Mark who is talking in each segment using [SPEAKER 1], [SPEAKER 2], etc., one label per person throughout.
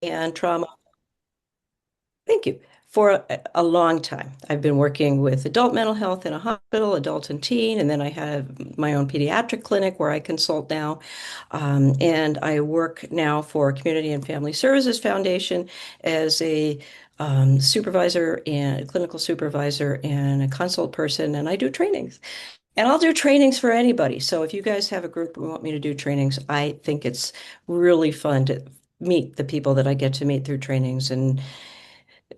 [SPEAKER 1] and trauma. Thank you. For a long time, I've been working with adult mental health in a hospital, adult and teen, and then I have my own pediatric clinic where I consult now. And I work now for Community and Family Services Foundation as a supervisor and clinical supervisor and a consult person, and I do trainings. And I'll do trainings for anybody. So if you guys have a group and want me to do trainings, I think it's really fun to meet the people that I get to meet through trainings and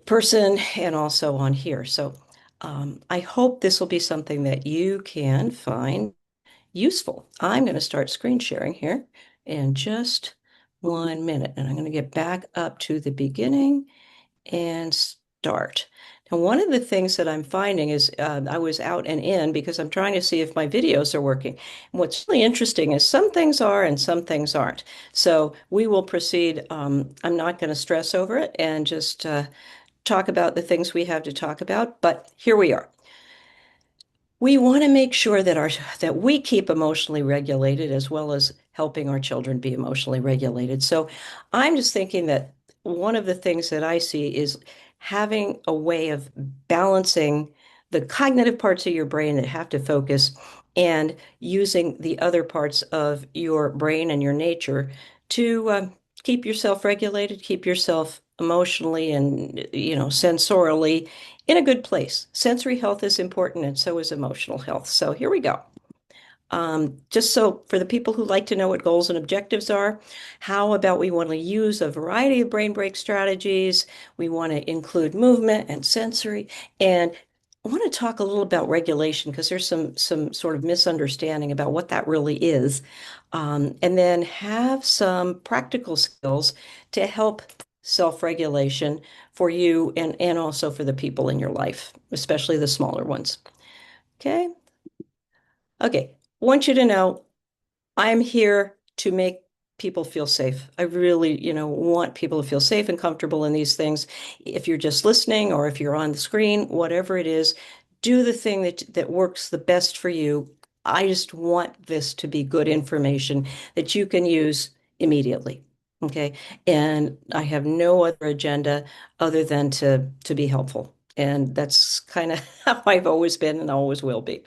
[SPEAKER 1] person and also on here. So I hope this will be something that you can find useful. I'm going to start screen sharing here in just 1 minute, and I'm going to get back up to the beginning and start. Now, one of the things that I'm finding is I was out and in because I'm trying to see if my videos are working. And what's really interesting is some things are and some things aren't. So we will proceed. I'm not going to stress over it and just talk about the things we have to talk about, but here we are. We want to make sure that we keep emotionally regulated as well as helping our children be emotionally regulated. So I'm just thinking that one of the things that I see is having a way of balancing the cognitive parts of your brain that have to focus and using the other parts of your brain and your nature to keep yourself regulated, keep yourself emotionally and sensorially in a good place. Sensory health is important, and so is emotional health. So here we go. Just so for the people who like to know what goals and objectives are, how about we want to use a variety of brain break strategies? We want to include movement and sensory, and I want to talk a little about regulation because there's some sort of misunderstanding about what that really is, and then have some practical skills to help self-regulation for you and also for the people in your life, especially the smaller ones. Okay. Okay. Want you to know I'm here to make people feel safe. I really, want people to feel safe and comfortable in these things. If you're just listening or if you're on the screen, whatever it is, do the thing that works the best for you. I just want this to be good information that you can use immediately. Okay. And I have no other agenda other than to be helpful. And that's kind of how I've always been and always will be.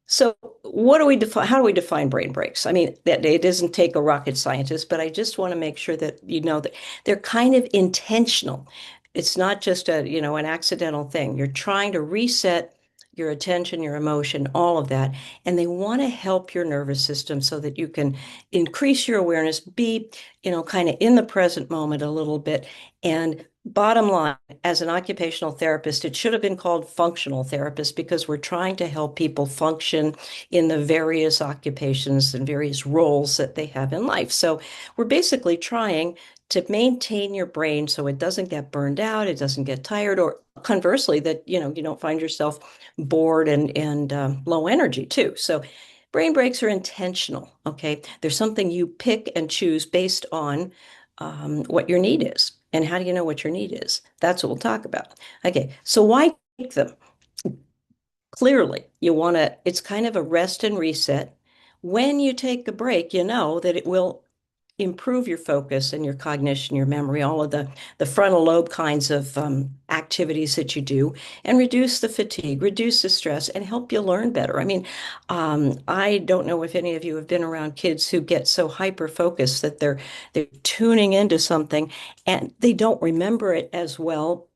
[SPEAKER 1] So, what do we define? How do we define brain breaks? I mean, that it doesn't take a rocket scientist, but I just want to make sure that you know that they're kind of intentional. It's not just an accidental thing. You're trying to reset your attention, your emotion, all of that, and they want to help your nervous system so that you can increase your awareness, be, kind of in the present moment a little bit, and bottom line, as an occupational therapist, it should have been called functional therapist because we're trying to help people function in the various occupations and various roles that they have in life. So we're basically trying to maintain your brain so it doesn't get burned out, it doesn't get tired, or conversely, that you don't find yourself bored and low energy too. So brain breaks are intentional. Okay, there's something you pick and choose based on what your need is. And how do you know what your need is? That's what we'll talk about. Okay, so why take them? Clearly, you want to, it's kind of a rest and reset. When you take a break, you know that it will improve your focus and your cognition, your memory, all of the frontal lobe kinds of activities that you do, and reduce the fatigue, reduce the stress, and help you learn better. I mean, I don't know if any of you have been around kids who get so hyper focused that they're tuning into something and they don't remember it as well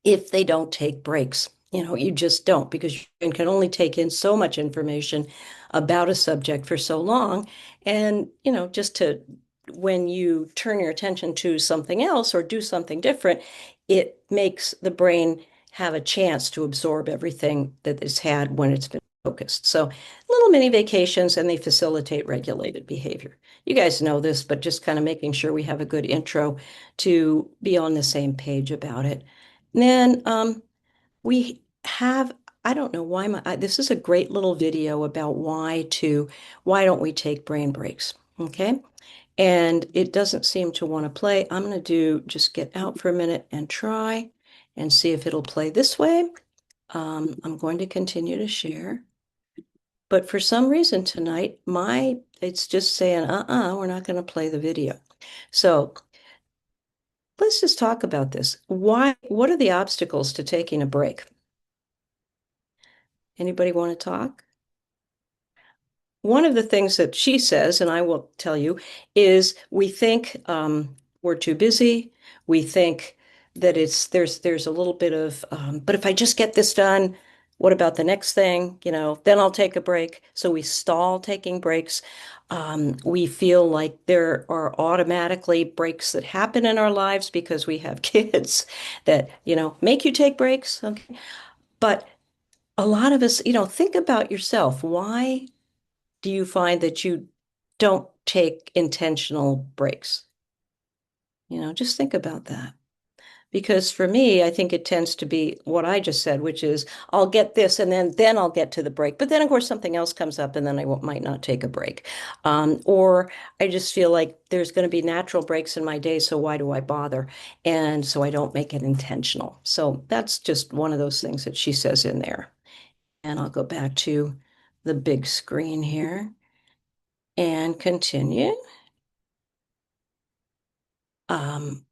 [SPEAKER 1] if they don't take breaks. You just don't because you can only take in so much information about a subject for so long. And, just to when you turn your attention to something else or do something different, it makes the brain have a chance to absorb everything that it's had when it's been focused. So little mini vacations and they facilitate regulated behavior. You guys know this, but just kind of making sure we have a good intro to be on the same page about it. And then we have, I don't know why this is a great little video about why don't we take brain breaks? Okay. And it doesn't seem to want to play. I'm going to just get out for a minute and try and see if it'll play this way. I'm going to continue to share. But for some reason tonight, it's just saying, we're not going to play the video. So let's just talk about this. What are the obstacles to taking a break? Anybody want to talk? One of the things that she says, and I will tell you, is we think we're too busy. We think that there's a little bit of, but if I just get this done, what about the next thing? Then I'll take a break. So we stall taking breaks. We feel like there are automatically breaks that happen in our lives because we have kids that, make you take breaks. Okay. But a lot of us, think about yourself. Why do you find that you don't take intentional breaks? Just think about that. Because for me, I think it tends to be what I just said, which is I'll get this and then I'll get to the break. But then, of course, something else comes up and then might not take a break. Or I just feel like there's going to be natural breaks in my day, so why do I bother? And so I don't make it intentional. So that's just one of those things that she says in there. And I'll go back to the big screen here and continue. Um,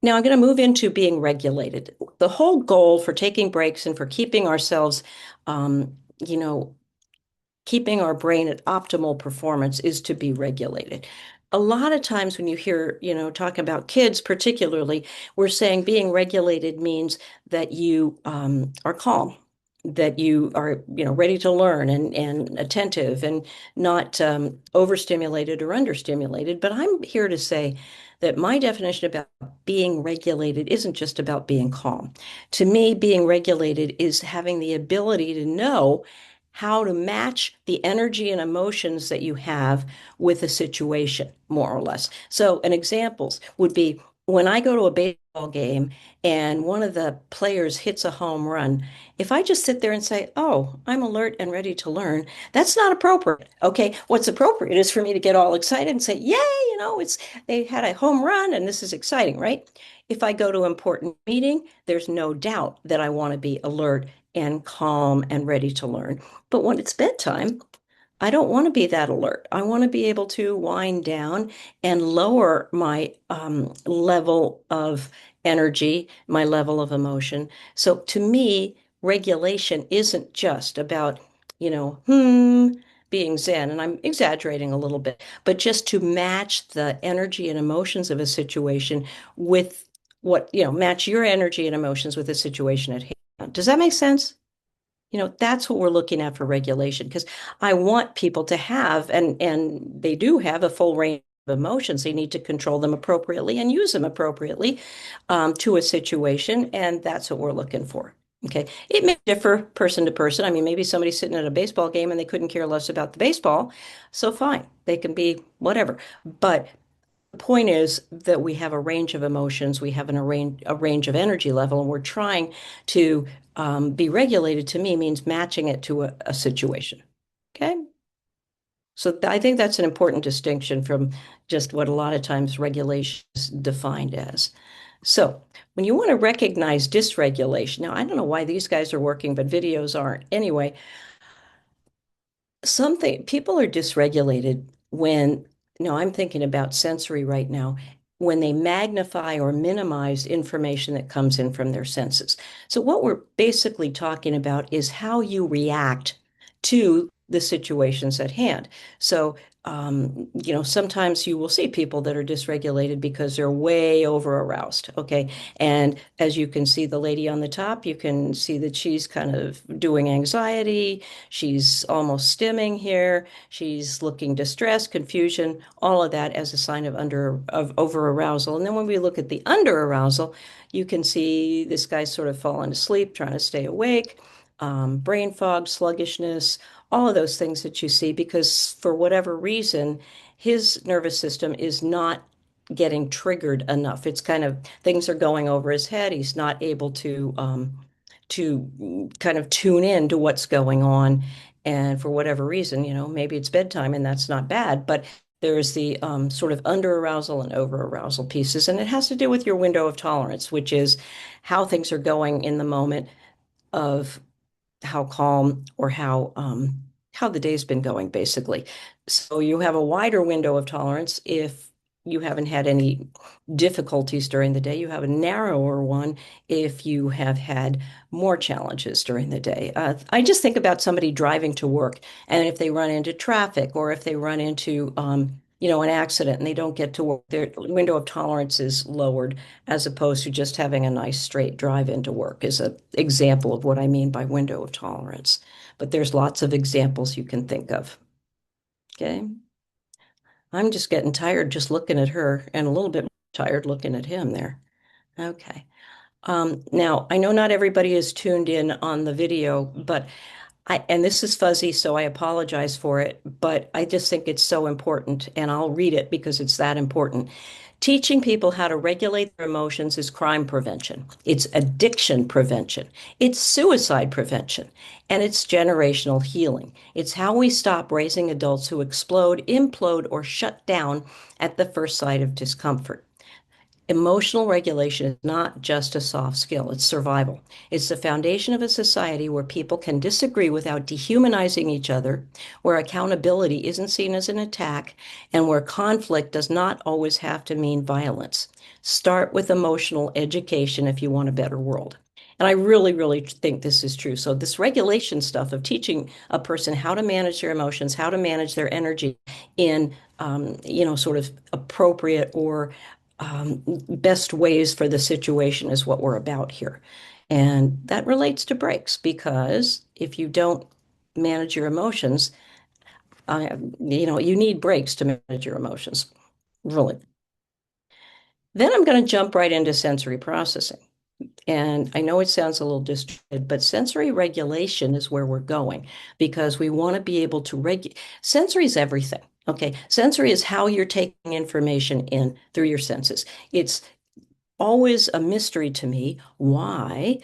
[SPEAKER 1] Now I'm going to move into being regulated. The whole goal for taking breaks and for keeping ourselves, you know, keeping our brain at optimal performance is to be regulated. A lot of times when you hear, talking about kids particularly, we're saying being regulated means that you are calm, that you are, ready to learn and attentive and not overstimulated or understimulated. But I'm here to say that my definition about being regulated isn't just about being calm. To me, being regulated is having the ability to know how to match the energy and emotions that you have with a situation, more or less. So, an examples would be when I go to a baseball game and one of the players hits a home run, if I just sit there and say, "Oh, I'm alert and ready to learn," that's not appropriate. Okay, what's appropriate is for me to get all excited and say, "Yay, it's they had a home run and this is exciting, right?" If I go to an important meeting, there's no doubt that I want to be alert and calm and ready to learn. But when it's bedtime, I don't want to be that alert. I want to be able to wind down and lower my level of energy, my level of emotion. So to me, regulation isn't just about, being zen, and I'm exaggerating a little bit, but just to match the energy and emotions of a situation with match your energy and emotions with the situation at hand. Does that make sense? That's what we're looking at for regulation because I want people to have, and they do have a full range of emotions. They need to control them appropriately and use them appropriately to a situation, and that's what we're looking for. Okay. It may differ person to person. I mean, maybe somebody's sitting at a baseball game and they couldn't care less about the baseball. So fine, they can be whatever. But the point is that we have a range of emotions, we have a range of energy level, and we're trying to be regulated. To me, means matching it to a situation. Okay, so I think that's an important distinction from just what a lot of times regulation is defined as. So when you want to recognize dysregulation, now I don't know why these guys are working, but videos aren't. Anyway, something people are dysregulated when, I'm thinking about sensory right now, when they magnify or minimize information that comes in from their senses. So what we're basically talking about is how you react to the situations at hand. So sometimes you will see people that are dysregulated because they're way over aroused. Okay. And as you can see, the lady on the top, you can see that she's kind of doing anxiety. She's almost stimming here. She's looking distressed, confusion, all of that as a sign of over arousal. And then when we look at the under arousal, you can see this guy sort of falling asleep, trying to stay awake, brain fog, sluggishness, all of those things that you see, because for whatever reason, his nervous system is not getting triggered enough. It's kind of things are going over his head. He's not able to kind of tune in to what's going on. And for whatever reason, maybe it's bedtime and that's not bad, but there's the sort of under arousal and over arousal pieces. And it has to do with your window of tolerance, which is how things are going in the moment of how calm or how the day's been going, basically. So you have a wider window of tolerance if you haven't had any difficulties during the day. You have a narrower one if you have had more challenges during the day. I just think about somebody driving to work, and if they run into traffic or if they run into, an accident and they don't get to work, their window of tolerance is lowered as opposed to just having a nice straight drive into work is an example of what I mean by window of tolerance. But there's lots of examples you can think of. Okay. I'm just getting tired just looking at her and a little bit tired looking at him there. Okay. Now, I know not everybody is tuned in on the video, but and this is fuzzy, so I apologize for it, but I just think it's so important, and I'll read it because it's that important. Teaching people how to regulate their emotions is crime prevention. It's addiction prevention. It's suicide prevention. And it's generational healing. It's how we stop raising adults who explode, implode, or shut down at the first sight of discomfort. Emotional regulation is not just a soft skill, it's survival. It's the foundation of a society where people can disagree without dehumanizing each other, where accountability isn't seen as an attack, and where conflict does not always have to mean violence. Start with emotional education if you want a better world. And I really, really think this is true. So, this regulation stuff of teaching a person how to manage their emotions, how to manage their energy in, sort of appropriate or best ways for the situation is what we're about here. And that relates to breaks because if you don't manage your emotions, you need breaks to manage your emotions, really. Then I'm going to jump right into sensory processing. And I know it sounds a little distorted, but sensory regulation is where we're going because we want to be able to regulate. Sensory is everything. Okay. Sensory is how you're taking information in through your senses. It's always a mystery to me why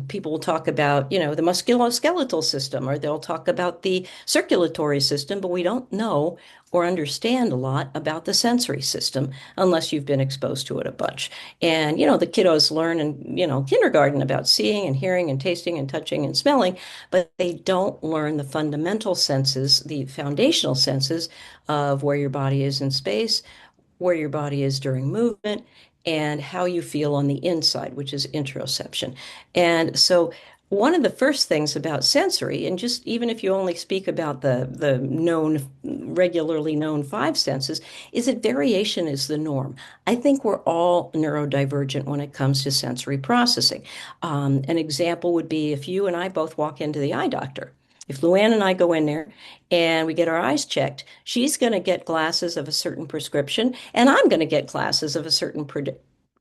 [SPEAKER 1] people will talk about, the musculoskeletal system, or they'll talk about the circulatory system, but we don't know or understand a lot about the sensory system unless you've been exposed to it a bunch. And, the kiddos learn in, kindergarten about seeing and hearing and tasting and touching and smelling, but they don't learn the fundamental senses, the foundational senses of where your body is in space, where your body is during movement, and how you feel on the inside, which is interoception. And so one of the first things about sensory, and just even if you only speak about the regularly known five senses, is that variation is the norm. I think we're all neurodivergent when it comes to sensory processing. An example would be if you and I both walk into the eye doctor. If Luann and I go in there and we get our eyes checked, she's going to get glasses of a certain prescription, and I'm going to get glasses of a certain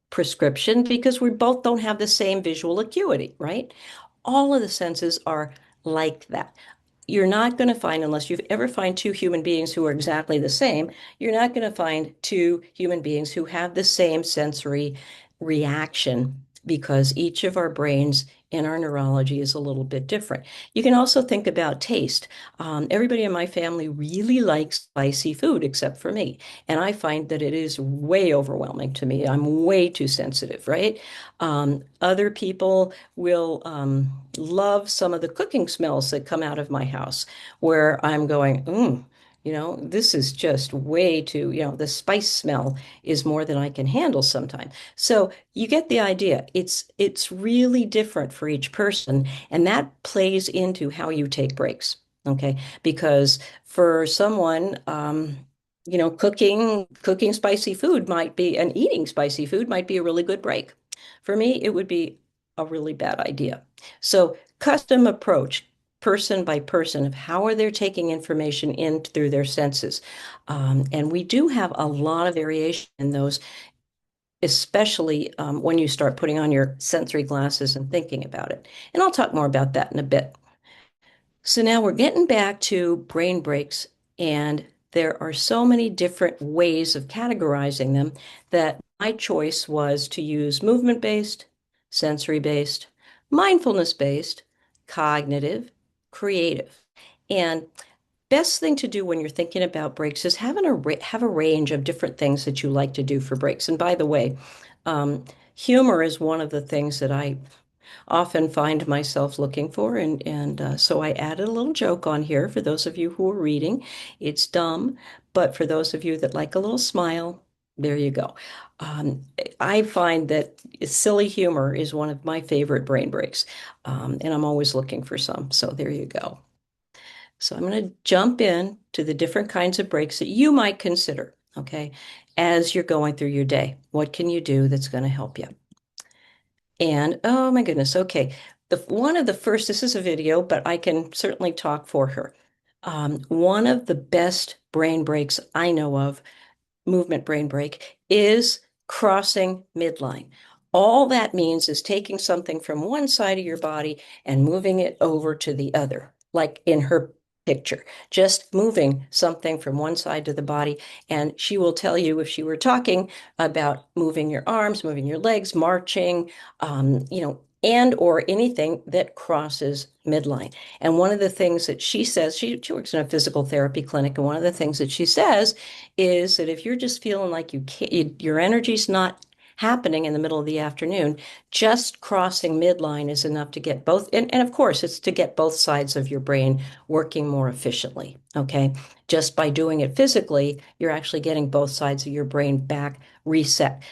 [SPEAKER 1] prescription because we both don't have the same visual acuity, right? All of the senses are like that. You're not going to find, unless you've ever find two human beings who are exactly the same, you're not going to find two human beings who have the same sensory reaction because each of our brains in our neurology is a little bit different. You can also think about taste. Everybody in my family really likes spicy food except for me. And I find that it is way overwhelming to me. I'm way too sensitive, right? Other people will love some of the cooking smells that come out of my house where I'm going, this is just way too, the spice smell is more than I can handle sometimes. So you get the idea. It's really different for each person, and that plays into how you take breaks. Okay, because for someone, cooking spicy food might be, and eating spicy food might be a really good break. For me, it would be a really bad idea. So custom approach, person by person, of how are they taking information in through their senses. And we do have a lot of variation in those, especially when you start putting on your sensory glasses and thinking about it. And I'll talk more about that in a bit. So now we're getting back to brain breaks, and there are so many different ways of categorizing them that my choice was to use movement-based, sensory-based, mindfulness-based, cognitive, creative. And best thing to do when you're thinking about breaks is have a range of different things that you like to do for breaks. And by the way, um, humor is one of the things that I often find myself looking for. And so I added a little joke on here for those of you who are reading. It's dumb, but for those of you that like a little smile, There you go. Um, I find that silly humor is one of my favorite brain breaks, and I'm always looking for some. So there you go. So I'm going to jump in to the different kinds of breaks that you might consider, okay, as you're going through your day. What can you do that's going to help you? And oh my goodness, okay. One of the first, this is a video, but I can certainly talk for her. One of the best brain breaks I know of, movement brain break, is crossing midline. All that means is taking something from one side of your body and moving it over to the other, like in her picture, just moving something from one side to the body. And she will tell you if she were talking about moving your arms, moving your legs, marching, and or anything that crosses midline. And one of the things that she says, she works in a physical therapy clinic, and one of the things that she says is that if you're just feeling like you can't, your energy's not happening in the middle of the afternoon, just crossing midline is enough to get both, and of course, it's to get both sides of your brain working more efficiently. Okay. Just by doing it physically, you're actually getting both sides of your brain back reset.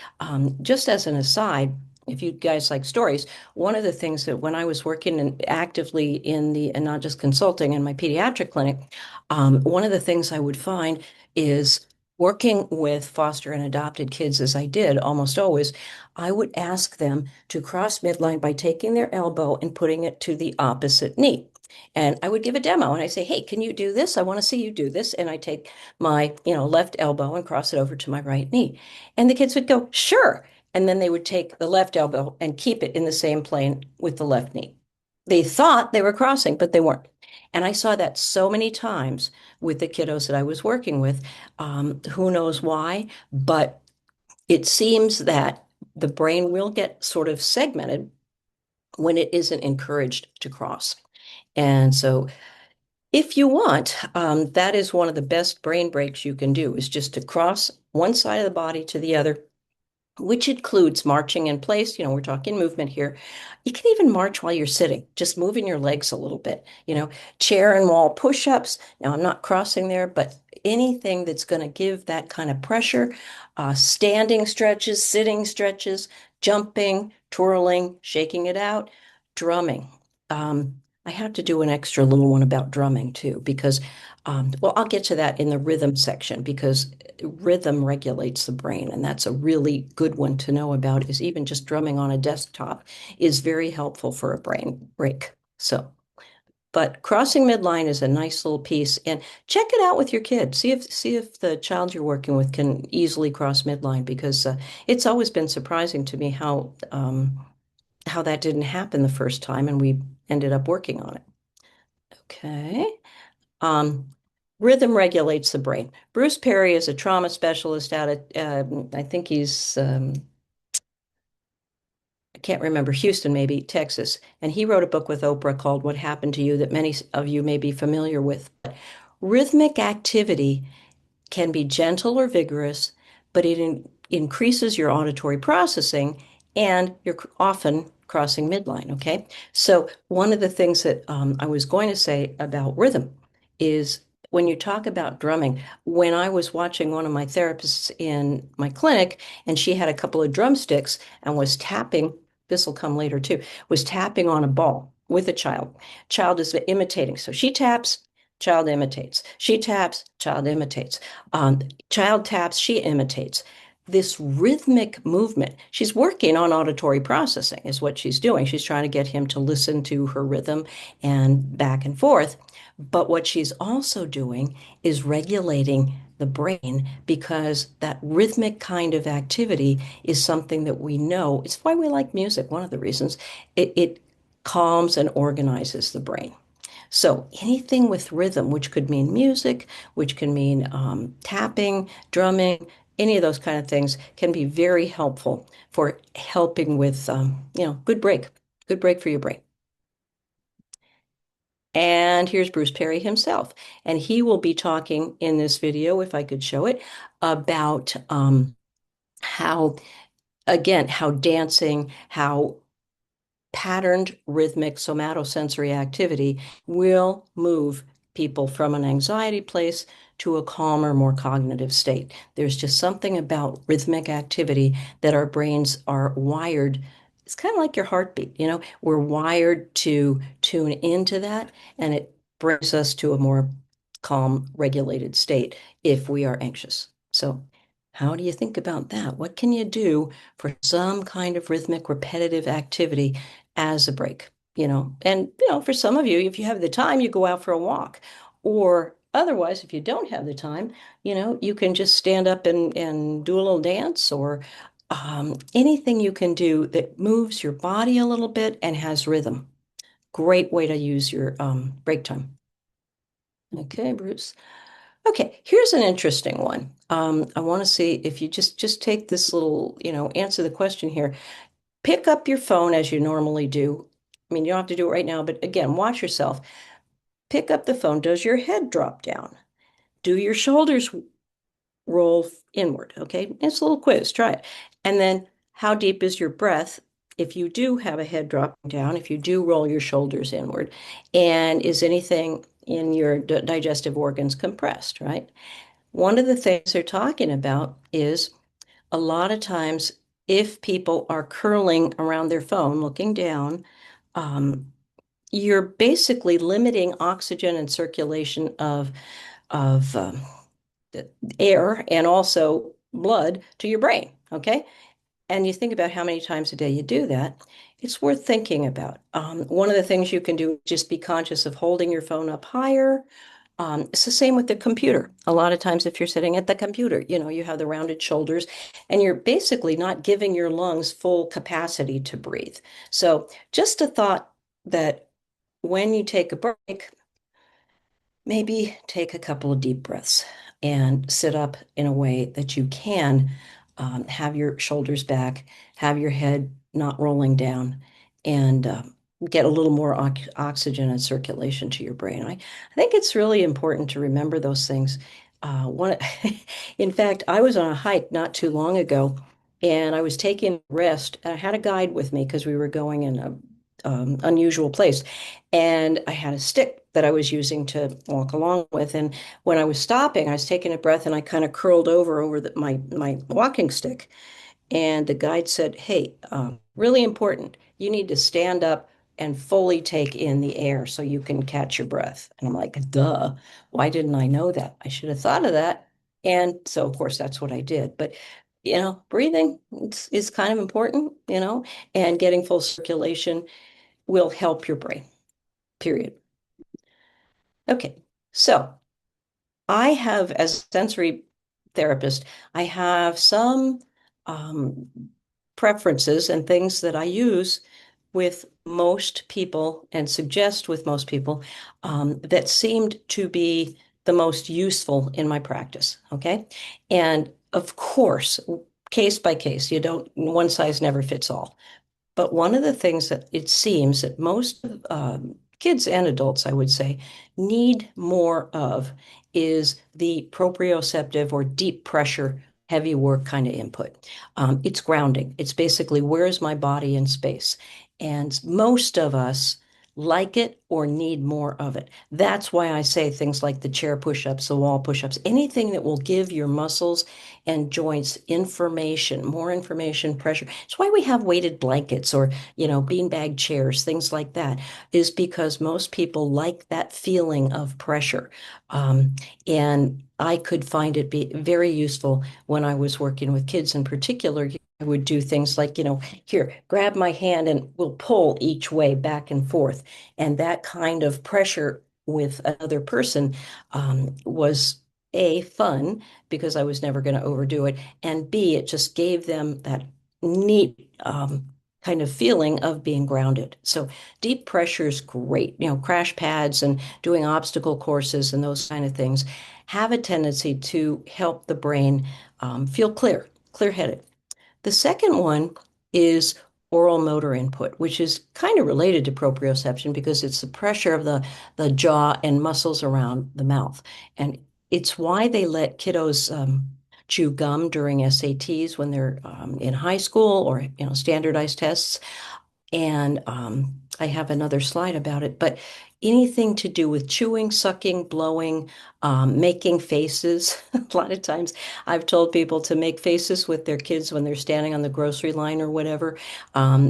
[SPEAKER 1] Just as an aside, if you guys like stories, one of the things that when I was working actively in the, and not just consulting in my pediatric clinic, one of the things I would find is working with foster and adopted kids, as I did almost always, I would ask them to cross midline by taking their elbow and putting it to the opposite knee. And I would give a demo and I say, hey, can you do this? I want to see you do this. And I take my, left elbow and cross it over to my right knee. And the kids would go, sure. And then they would take the left elbow and keep it in the same plane with the left knee. They thought they were crossing, but they weren't. And I saw that so many times with the kiddos that I was working with. Who knows why? But it seems that the brain will get sort of segmented when it isn't encouraged to cross. And so, if you want, that is one of the best brain breaks you can do, is just to cross one side of the body to the other, which includes marching in place. We're talking movement here. You can even march while you're sitting, just moving your legs a little bit, chair and wall push-ups. Now, I'm not crossing there, but anything that's going to give that kind of pressure, standing stretches, sitting stretches, jumping, twirling, shaking it out, drumming. I have to do an extra little one about drumming too, because, well, I'll get to that in the rhythm section because rhythm regulates the brain, and that's a really good one to know about, is even just drumming on a desktop is very helpful for a brain break. So, but crossing midline is a nice little piece, and check it out with your kids. See if the child you're working with can easily cross midline, because it's always been surprising to me how that didn't happen the first time, and we ended up working on it. Okay. Um, Rhythm regulates the brain. Bruce Perry is a trauma specialist out at, I think he's, I can't remember, Houston, maybe, Texas. And he wrote a book with Oprah called What Happened to You that many of you may be familiar with. Rhythmic activity can be gentle or vigorous, but it increases your auditory processing and you're often crossing midline. Okay. So, one of the things that I was going to say about rhythm is when you talk about drumming, when I was watching one of my therapists in my clinic and she had a couple of drumsticks and was tapping, this will come later too, was tapping on a ball with a child. Child is imitating. So she taps, child imitates. She taps, child imitates. Um, Child taps, she imitates. This rhythmic movement, she's working on auditory processing, is what she's doing. She's trying to get him to listen to her rhythm and back and forth. But what she's also doing is regulating the brain, because that rhythmic kind of activity is something that we know. It's why we like music. One of the reasons it calms and organizes the brain. So anything with rhythm, which could mean music, which can mean tapping, drumming, any of those kind of things, can be very helpful for helping with, good break for your brain. And here's Bruce Perry himself. And he will be talking in this video, if I could show it, about how, again, how dancing, how patterned rhythmic somatosensory activity will move people from an anxiety place to a calmer, more cognitive state. There's just something about rhythmic activity that our brains are wired. It's kind of like your heartbeat, you know, we're wired to tune into that, and it brings us to a more calm, regulated state if we are anxious. So, how do you think about that? What can you do for some kind of rhythmic, repetitive activity as a break? And for some of you, if you have the time, you go out for a walk. Or otherwise, if you don't have the time, you can just stand up and do a little dance or anything you can do that moves your body a little bit and has rhythm. Great way to use your break time. Okay, Bruce. Okay, here's an interesting one. I want to see if you just take this little, answer the question here. Pick up your phone as you normally do. I mean, you don't have to do it right now, but again, watch yourself. Pick up the phone. Does your head drop down? Do your shoulders roll inward? Okay, it's a little quiz. Try it. And then, how deep is your breath? If you do have a head dropping down, if you do roll your shoulders inward, and is anything in your digestive organs compressed, right? One of the things they're talking about is a lot of times if people are curling around their phone looking down, um, you're basically limiting oxygen and circulation of air and also blood to your brain. Okay, and you think about how many times a day you do that, it's worth thinking about. One of the things you can do is just be conscious of holding your phone up higher. It's the same with the computer. A lot of times, if you're sitting at the computer, you have the rounded shoulders and you're basically not giving your lungs full capacity to breathe. So, just a thought that when you take a break, maybe take a couple of deep breaths and sit up in a way that you can have your shoulders back, have your head not rolling down, and get a little more oxygen and circulation to your brain. I think it's really important to remember those things. In fact, I was on a hike not too long ago, and I was taking a rest. I had a guide with me because we were going in a unusual place. And I had a stick that I was using to walk along with. And when I was stopping, I was taking a breath and I kind of curled over my walking stick. And the guide said, "Hey, really important. You need to stand up and fully take in the air so you can catch your breath." And I'm like, duh, why didn't I know that? I should have thought of that. And so, of course, that's what I did. But, breathing is kind of important, and getting full circulation will help your brain, period. Okay, so I have, as a sensory therapist, I have some um, preferences and things that I use with most people and suggest with most people that seemed to be the most useful in my practice. Okay. And of course, case by case, one size never fits all. But one of the things that it seems that most kids and adults, I would say, need more of is the proprioceptive or deep pressure, heavy work kind of input. It's grounding. It's basically where is my body in space? And most of us like it or need more of it. That's why I say things like the chair push-ups, the wall push-ups, anything that will give your muscles and joints information, more information, pressure. It's why we have weighted blankets or, beanbag chairs, things like that, is because most people like that feeling of pressure. And I could find it be very useful when I was working with kids in particular. I would do things like, here, grab my hand and we'll pull each way back and forth. And that kind of pressure with another person was A, fun because I was never going to overdo it, and B, it just gave them that neat kind of feeling of being grounded. So deep pressure is great. Crash pads and doing obstacle courses and those kind of things have a tendency to help the brain feel clear-headed. The second one is oral motor input, which is kind of related to proprioception because it's the pressure of the jaw and muscles around the mouth. And it's why they let kiddos chew gum during SATs when they're in high school or, standardized tests. And I have another slide about it, but anything to do with chewing, sucking, blowing, making faces. A lot of times I've told people to make faces with their kids when they're standing on the grocery line or whatever,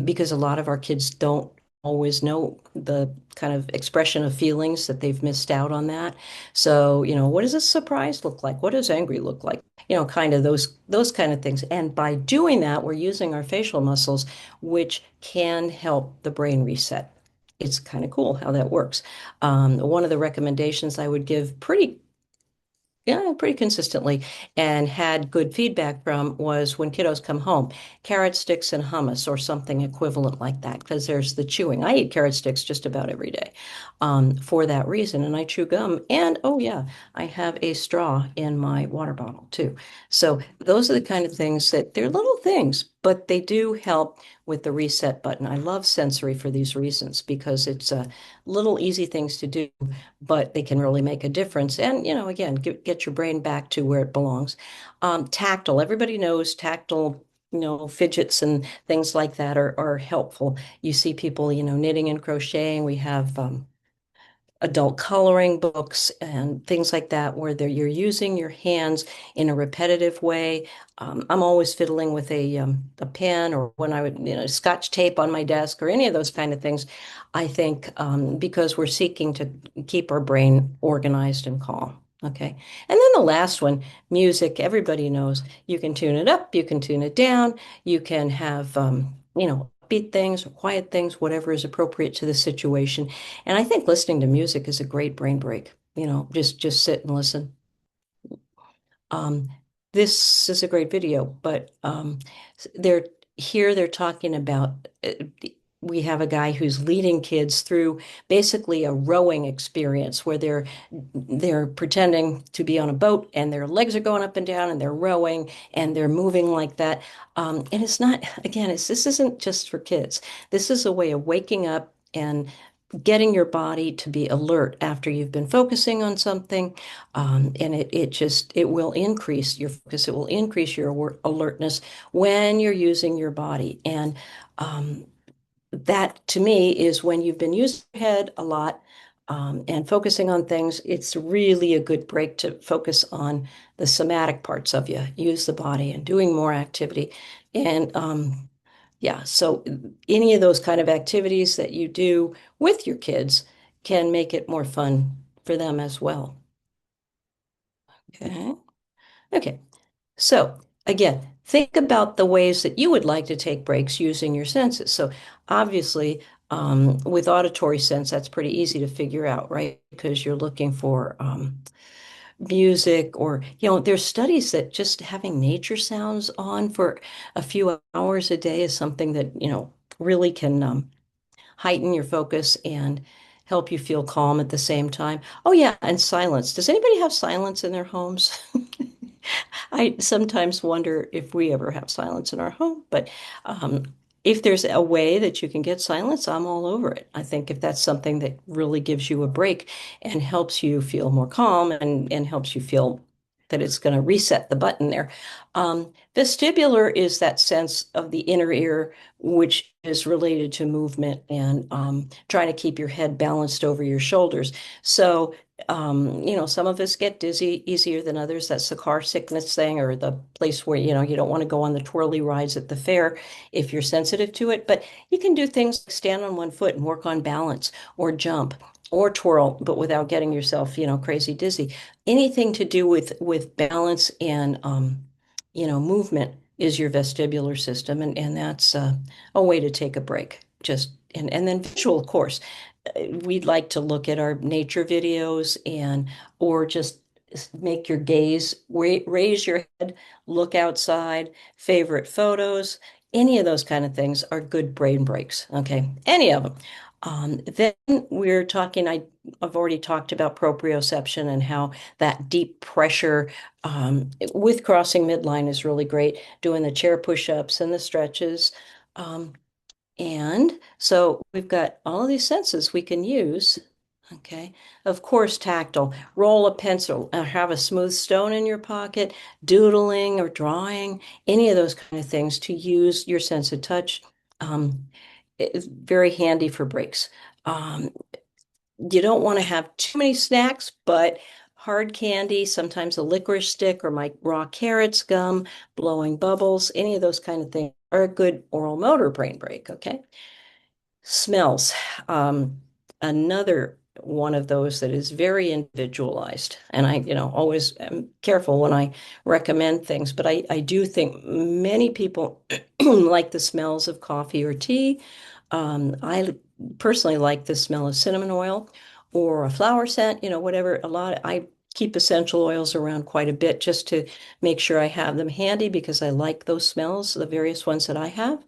[SPEAKER 1] because a lot of our kids don't always know the kind of expression of feelings that they've missed out on that. So, what does a surprise look like? What does angry look like? Kind of those kind of things. And by doing that, we're using our facial muscles, which can help the brain reset. It's kind of cool how that works. One of the recommendations I would give pretty consistently and had good feedback from was when kiddos come home, carrot sticks and hummus or something equivalent like that, because there's the chewing. I eat carrot sticks just about every day for that reason, and I chew gum. And oh, yeah, I have a straw in my water bottle too. So those are the kind of things that they're little things, but they do help with the reset button. I love sensory for these reasons because it's little easy things to do, but they can really make a difference. And, again, get your brain back to where it belongs. Tactile, everybody knows tactile, fidgets and things like that are helpful. You see people, knitting and crocheting. We have adult coloring books and things like that, where you're using your hands in a repetitive way. I'm always fiddling with a pen, or when I would, scotch tape on my desk or any of those kind of things. I think because we're seeking to keep our brain organized and calm. Okay. And then the last one, music. Everybody knows you can tune it up, you can tune it down, you can have, beat things or quiet things, whatever is appropriate to the situation. And I think listening to music is a great brain break. Just sit and listen. Um, this is a great video, but they're they're talking about we have a guy who's leading kids through basically a rowing experience where they're pretending to be on a boat and their legs are going up and down and they're rowing and they're moving like that. And it's not, again, this isn't just for kids. This is a way of waking up and getting your body to be alert after you've been focusing on something. And it will increase your focus. It will increase your alertness when you're using your body. And that to me is when you've been using your head a lot and focusing on things, it's really a good break to focus on the somatic parts of you, use the body and doing more activity. And yeah, so any of those kind of activities that you do with your kids can make it more fun for them as well. Okay. Okay. So again, think about the ways that you would like to take breaks using your senses. So obviously, with auditory sense, that's pretty easy to figure out, right? Because you're looking for music, or, there's studies that just having nature sounds on for a few hours a day is something that, really can heighten your focus and help you feel calm at the same time. Oh, yeah, and silence. Does anybody have silence in their homes? I sometimes wonder if we ever have silence in our home, but um, if there's a way that you can get silence, I'm all over it. I think if that's something that really gives you a break and helps you feel more calm and helps you feel that it's going to reset the button there. Vestibular is that sense of the inner ear, which is related to movement and trying to keep your head balanced over your shoulders. So some of us get dizzy easier than others. That's the car sickness thing, or the place where, you don't want to go on the twirly rides at the fair if you're sensitive to it. But you can do things like stand on one foot and work on balance, or jump, or twirl, but without getting yourself, crazy dizzy. Anything to do with balance and, movement is your vestibular system. And that's a way to take a break. And then visual, of course, we'd like to look at our nature videos or just make your gaze, raise your head, look outside, favorite photos, any of those kind of things are good brain breaks. Okay, any of them. Then we're talking, I've already talked about proprioception and how that deep pressure with crossing midline is really great, doing the chair push-ups and the stretches. Um, and so we've got all of these senses we can use. Okay. Of course, tactile. Roll a pencil, have a smooth stone in your pocket, doodling or drawing, any of those kind of things to use your sense of touch. It's very handy for breaks. Um, You don't want to have too many snacks, but hard candy, sometimes a licorice stick or my raw carrots, gum, blowing bubbles, any of those kind of things are a good oral motor brain break. Okay. Smells. Um, Another one of those that is very individualized. And I always am careful when I recommend things, but I do think many people like the smells of coffee or tea. I personally like the smell of cinnamon oil or a flower scent, whatever. I keep essential oils around quite a bit just to make sure I have them handy because I like those smells, the various ones that I have.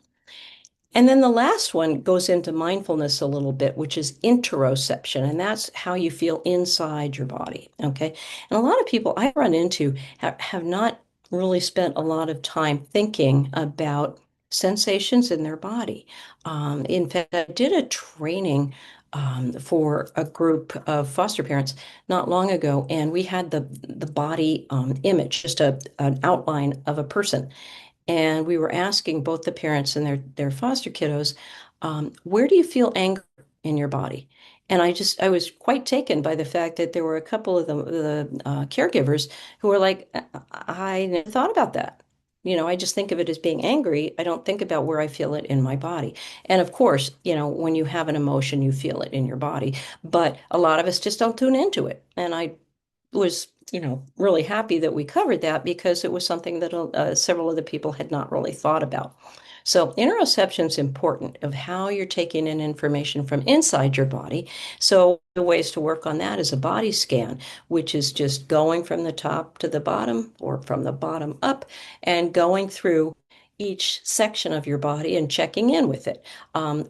[SPEAKER 1] And then the last one goes into mindfulness a little bit, which is interoception, and that's how you feel inside your body. Okay. And a lot of people I run into have not really spent a lot of time thinking about sensations in their body. In fact, I did a training for a group of foster parents not long ago, and we had the body image, just an outline of a person. And we were asking both the parents and their foster kiddos, where do you feel anger in your body? And I was quite taken by the fact that there were a couple of the caregivers who were like, I never thought about that. I just think of it as being angry. I don't think about where I feel it in my body. And of course, when you have an emotion, you feel it in your body. But a lot of us just don't tune into it. And I was, really happy that we covered that because it was something that several of the people had not really thought about. So interoception is important of how you're taking in information from inside your body. So the ways to work on that is a body scan, which is just going from the top to the bottom or from the bottom up and going through each section of your body and checking in with it.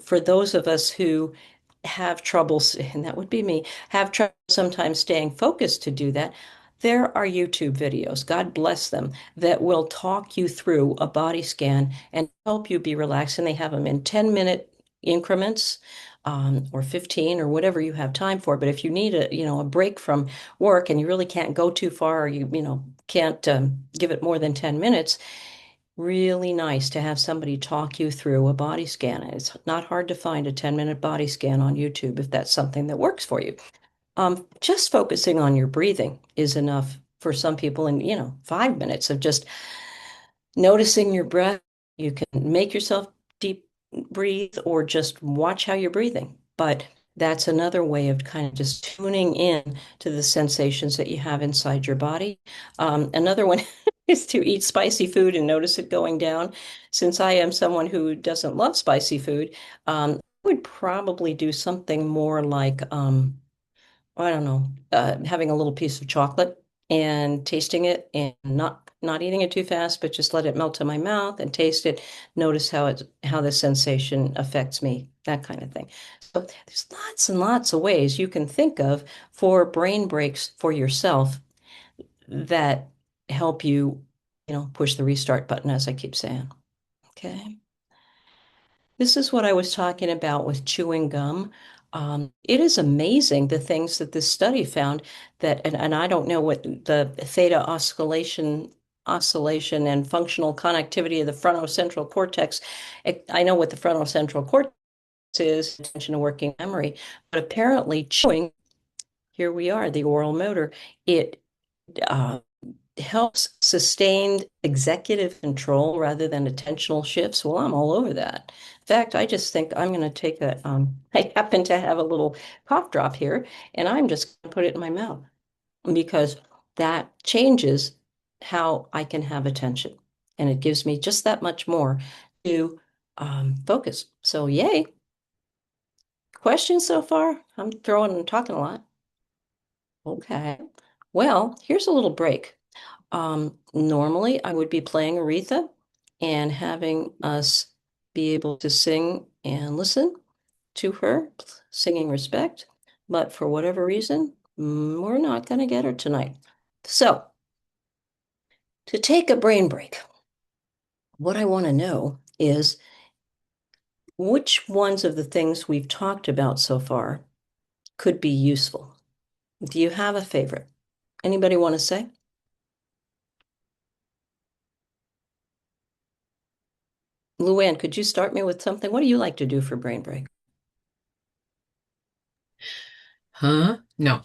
[SPEAKER 1] For those of us who have troubles, and that would be me, have trouble sometimes staying focused to do that, there are YouTube videos, God bless them, that will talk you through a body scan and help you be relaxed. And they have them in 10-minute increments, or 15 or whatever you have time for. But if you need a break from work and you really can't go too far, or you can't give it more than 10 minutes, really nice to have somebody talk you through a body scan. It's not hard to find a 10-minute body scan on YouTube if that's something that works for you. Just focusing on your breathing is enough for some people, and 5 minutes of just noticing your breath. You can make yourself deep breathe or just watch how you're breathing. But that's another way of kind of just tuning in to the sensations that you have inside your body. Another one is to eat spicy food and notice it going down. Since I am someone who doesn't love spicy food, I would probably do something more like I don't know, having a little piece of chocolate and tasting it and not eating it too fast, but just let it melt in my mouth and taste it. Notice how the sensation affects me, that kind of thing. So there's lots and lots of ways you can think of for brain breaks for yourself that help you, push the restart button, as I keep saying. Okay. This is what I was talking about with chewing gum. It is amazing the things that this study found and I don't know what the theta oscillation and functional connectivity of the frontocentrale cortex. I know what the frontocentrale cortex is, attention to working memory, but apparently chewing, here we are, the oral motor, it uh, helps sustained executive control rather than attentional shifts. Well, I'm all over that. In fact, I just think I'm going to take I happen to have a little cough drop here, and I'm just going to put it in my mouth because that changes how I can have attention. And it gives me just that much more to focus. So, yay. Questions so far? I'm throwing and talking a lot. Okay. Well, here's a little break. Normally, I would be playing Aretha and having us be able to sing and listen to her, singing respect. But for whatever reason, we're not going to get her tonight. So, to take a brain break, what I want to know is which ones of the things we've talked about so far could be useful. Do you have a favorite? Anybody want to say? Luann, could you start me with something? What do you like to do for brain break?
[SPEAKER 2] Huh? No.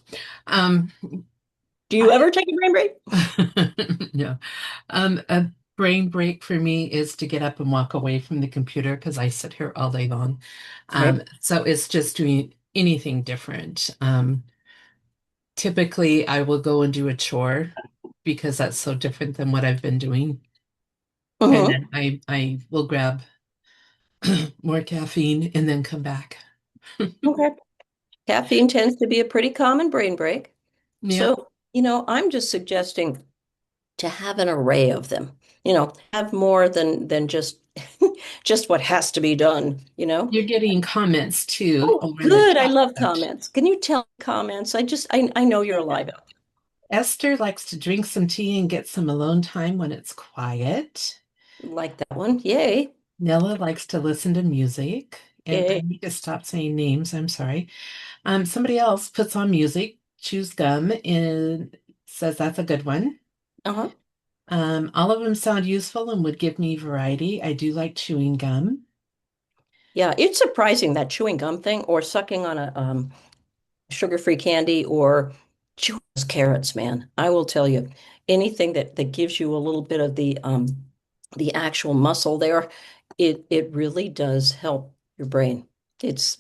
[SPEAKER 2] Um,
[SPEAKER 1] Do you
[SPEAKER 2] I
[SPEAKER 1] ever take a brain break?
[SPEAKER 2] no. A brain break for me is to get up and walk away from the computer because I sit here all day long.
[SPEAKER 1] Right.
[SPEAKER 2] So it's just doing anything different. Typically, I will go and do a chore because that's so different than what I've been doing. And
[SPEAKER 1] Mm-hmm.
[SPEAKER 2] then I will grab more caffeine and then come back.
[SPEAKER 1] Okay. Caffeine tends to be a pretty common brain break.
[SPEAKER 2] Yep.
[SPEAKER 1] So, I'm just suggesting to have an array of them. Have more than just just what has to be done, you know?
[SPEAKER 2] You're getting comments too
[SPEAKER 1] Oh,
[SPEAKER 2] over in the
[SPEAKER 1] good. I
[SPEAKER 2] chat.
[SPEAKER 1] love comments. Can you tell comments? I know you're
[SPEAKER 2] Yeah.
[SPEAKER 1] alive out
[SPEAKER 2] Esther likes to drink some tea and get some alone time when it's quiet.
[SPEAKER 1] there. Like that one. Yay.
[SPEAKER 2] Nella likes to listen to music. And I
[SPEAKER 1] Yay.
[SPEAKER 2] need to stop saying names. I'm sorry. Somebody else puts on music, chews gum, and says that's a good one.
[SPEAKER 1] Uh-huh.
[SPEAKER 2] All of them sound useful and would give me variety. I do like chewing gum.
[SPEAKER 1] Yeah, it's surprising that chewing gum thing or sucking on a sugar-free candy or chew those carrots, man. I will tell you, anything that gives you a little bit of the actual muscle there, it really does help your brain. It's,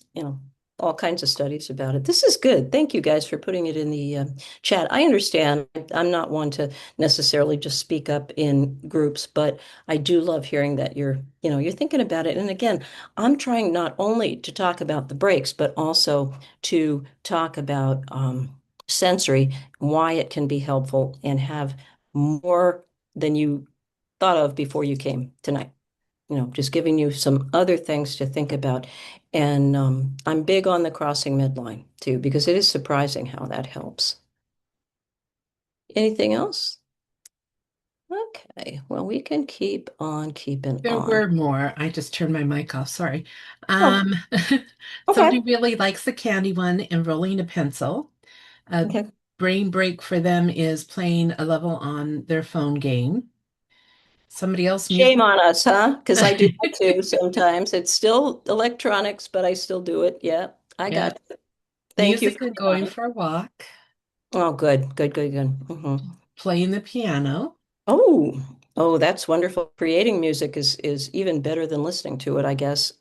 [SPEAKER 1] all kinds of studies about it. This is good. Thank you guys for putting it in the chat. I understand I'm not one to necessarily just speak up in groups, but I do love hearing that you're thinking about it. And again, I'm trying not only to talk about the breaks, but also to talk about sensory, why it can be helpful, and have more than you thought of before you came tonight. Just giving you some other things to think about. And I'm big on the crossing midline too, because it is surprising how that helps. Anything else? Okay, well, we can keep on keeping
[SPEAKER 2] There
[SPEAKER 1] on.
[SPEAKER 2] were more. I just turned my mic off. Sorry.
[SPEAKER 1] Oh,
[SPEAKER 2] Um,
[SPEAKER 1] okay.
[SPEAKER 2] somebody really likes the candy one and rolling a pencil. A
[SPEAKER 1] Okay.
[SPEAKER 2] brain break for them is playing a level on their phone game. Somebody else
[SPEAKER 1] Shame
[SPEAKER 2] music.
[SPEAKER 1] on us, huh? Because I do that too sometimes. It's still electronics, but I still do it. Yeah, I
[SPEAKER 2] Yeah.
[SPEAKER 1] got you. Thank you
[SPEAKER 2] Music
[SPEAKER 1] for
[SPEAKER 2] and going
[SPEAKER 1] reminding.
[SPEAKER 2] for a walk.
[SPEAKER 1] Oh, good, good, good, good.
[SPEAKER 2] Playing the piano.
[SPEAKER 1] Oh, that's wonderful. Creating music is even better than listening to it, I guess,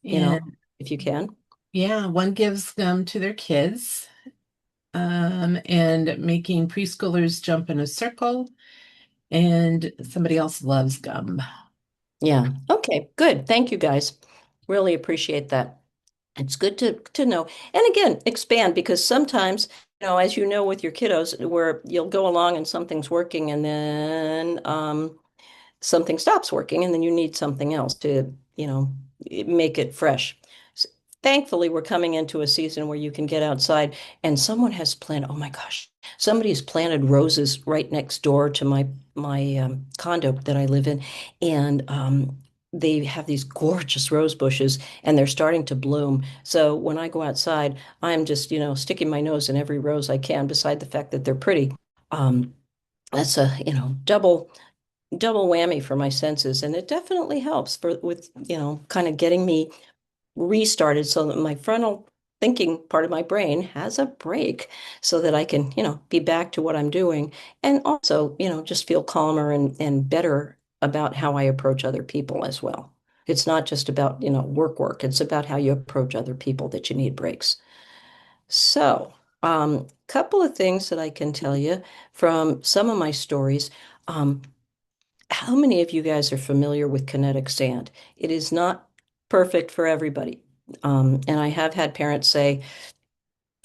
[SPEAKER 1] you know,
[SPEAKER 2] And
[SPEAKER 1] if you can.
[SPEAKER 2] yeah, one gives them to their kids. And making preschoolers jump in a circle. And somebody else loves gum.
[SPEAKER 1] Yeah. Okay, good. Thank you guys. Really appreciate that. It's good to know. And again, expand because sometimes, as you know with your kiddos, where you'll go along and something's working and then something stops working and then you need something else to, make it fresh. S- Thankfully, we're coming into a season where you can get outside and someone has planted, oh my gosh, somebody has planted roses right next door to my condo that I live in. And they have these gorgeous rose bushes and they're starting to bloom. So when I go outside, I'm just, sticking my nose in every rose I can, beside the fact that they're pretty. Um, that's a, double whammy for my senses, and it definitely helps for with kind of getting me restarted so that my frontal thinking part of my brain has a break so that I can be back to what I'm doing, and also just feel calmer and better about how I approach other people as well. It's not just about work, it's about how you approach other people that you need breaks. So couple of things that I can tell you from some of my stories. um, how many of you guys are familiar with kinetic sand? It is not perfect for everybody. And I have had parents say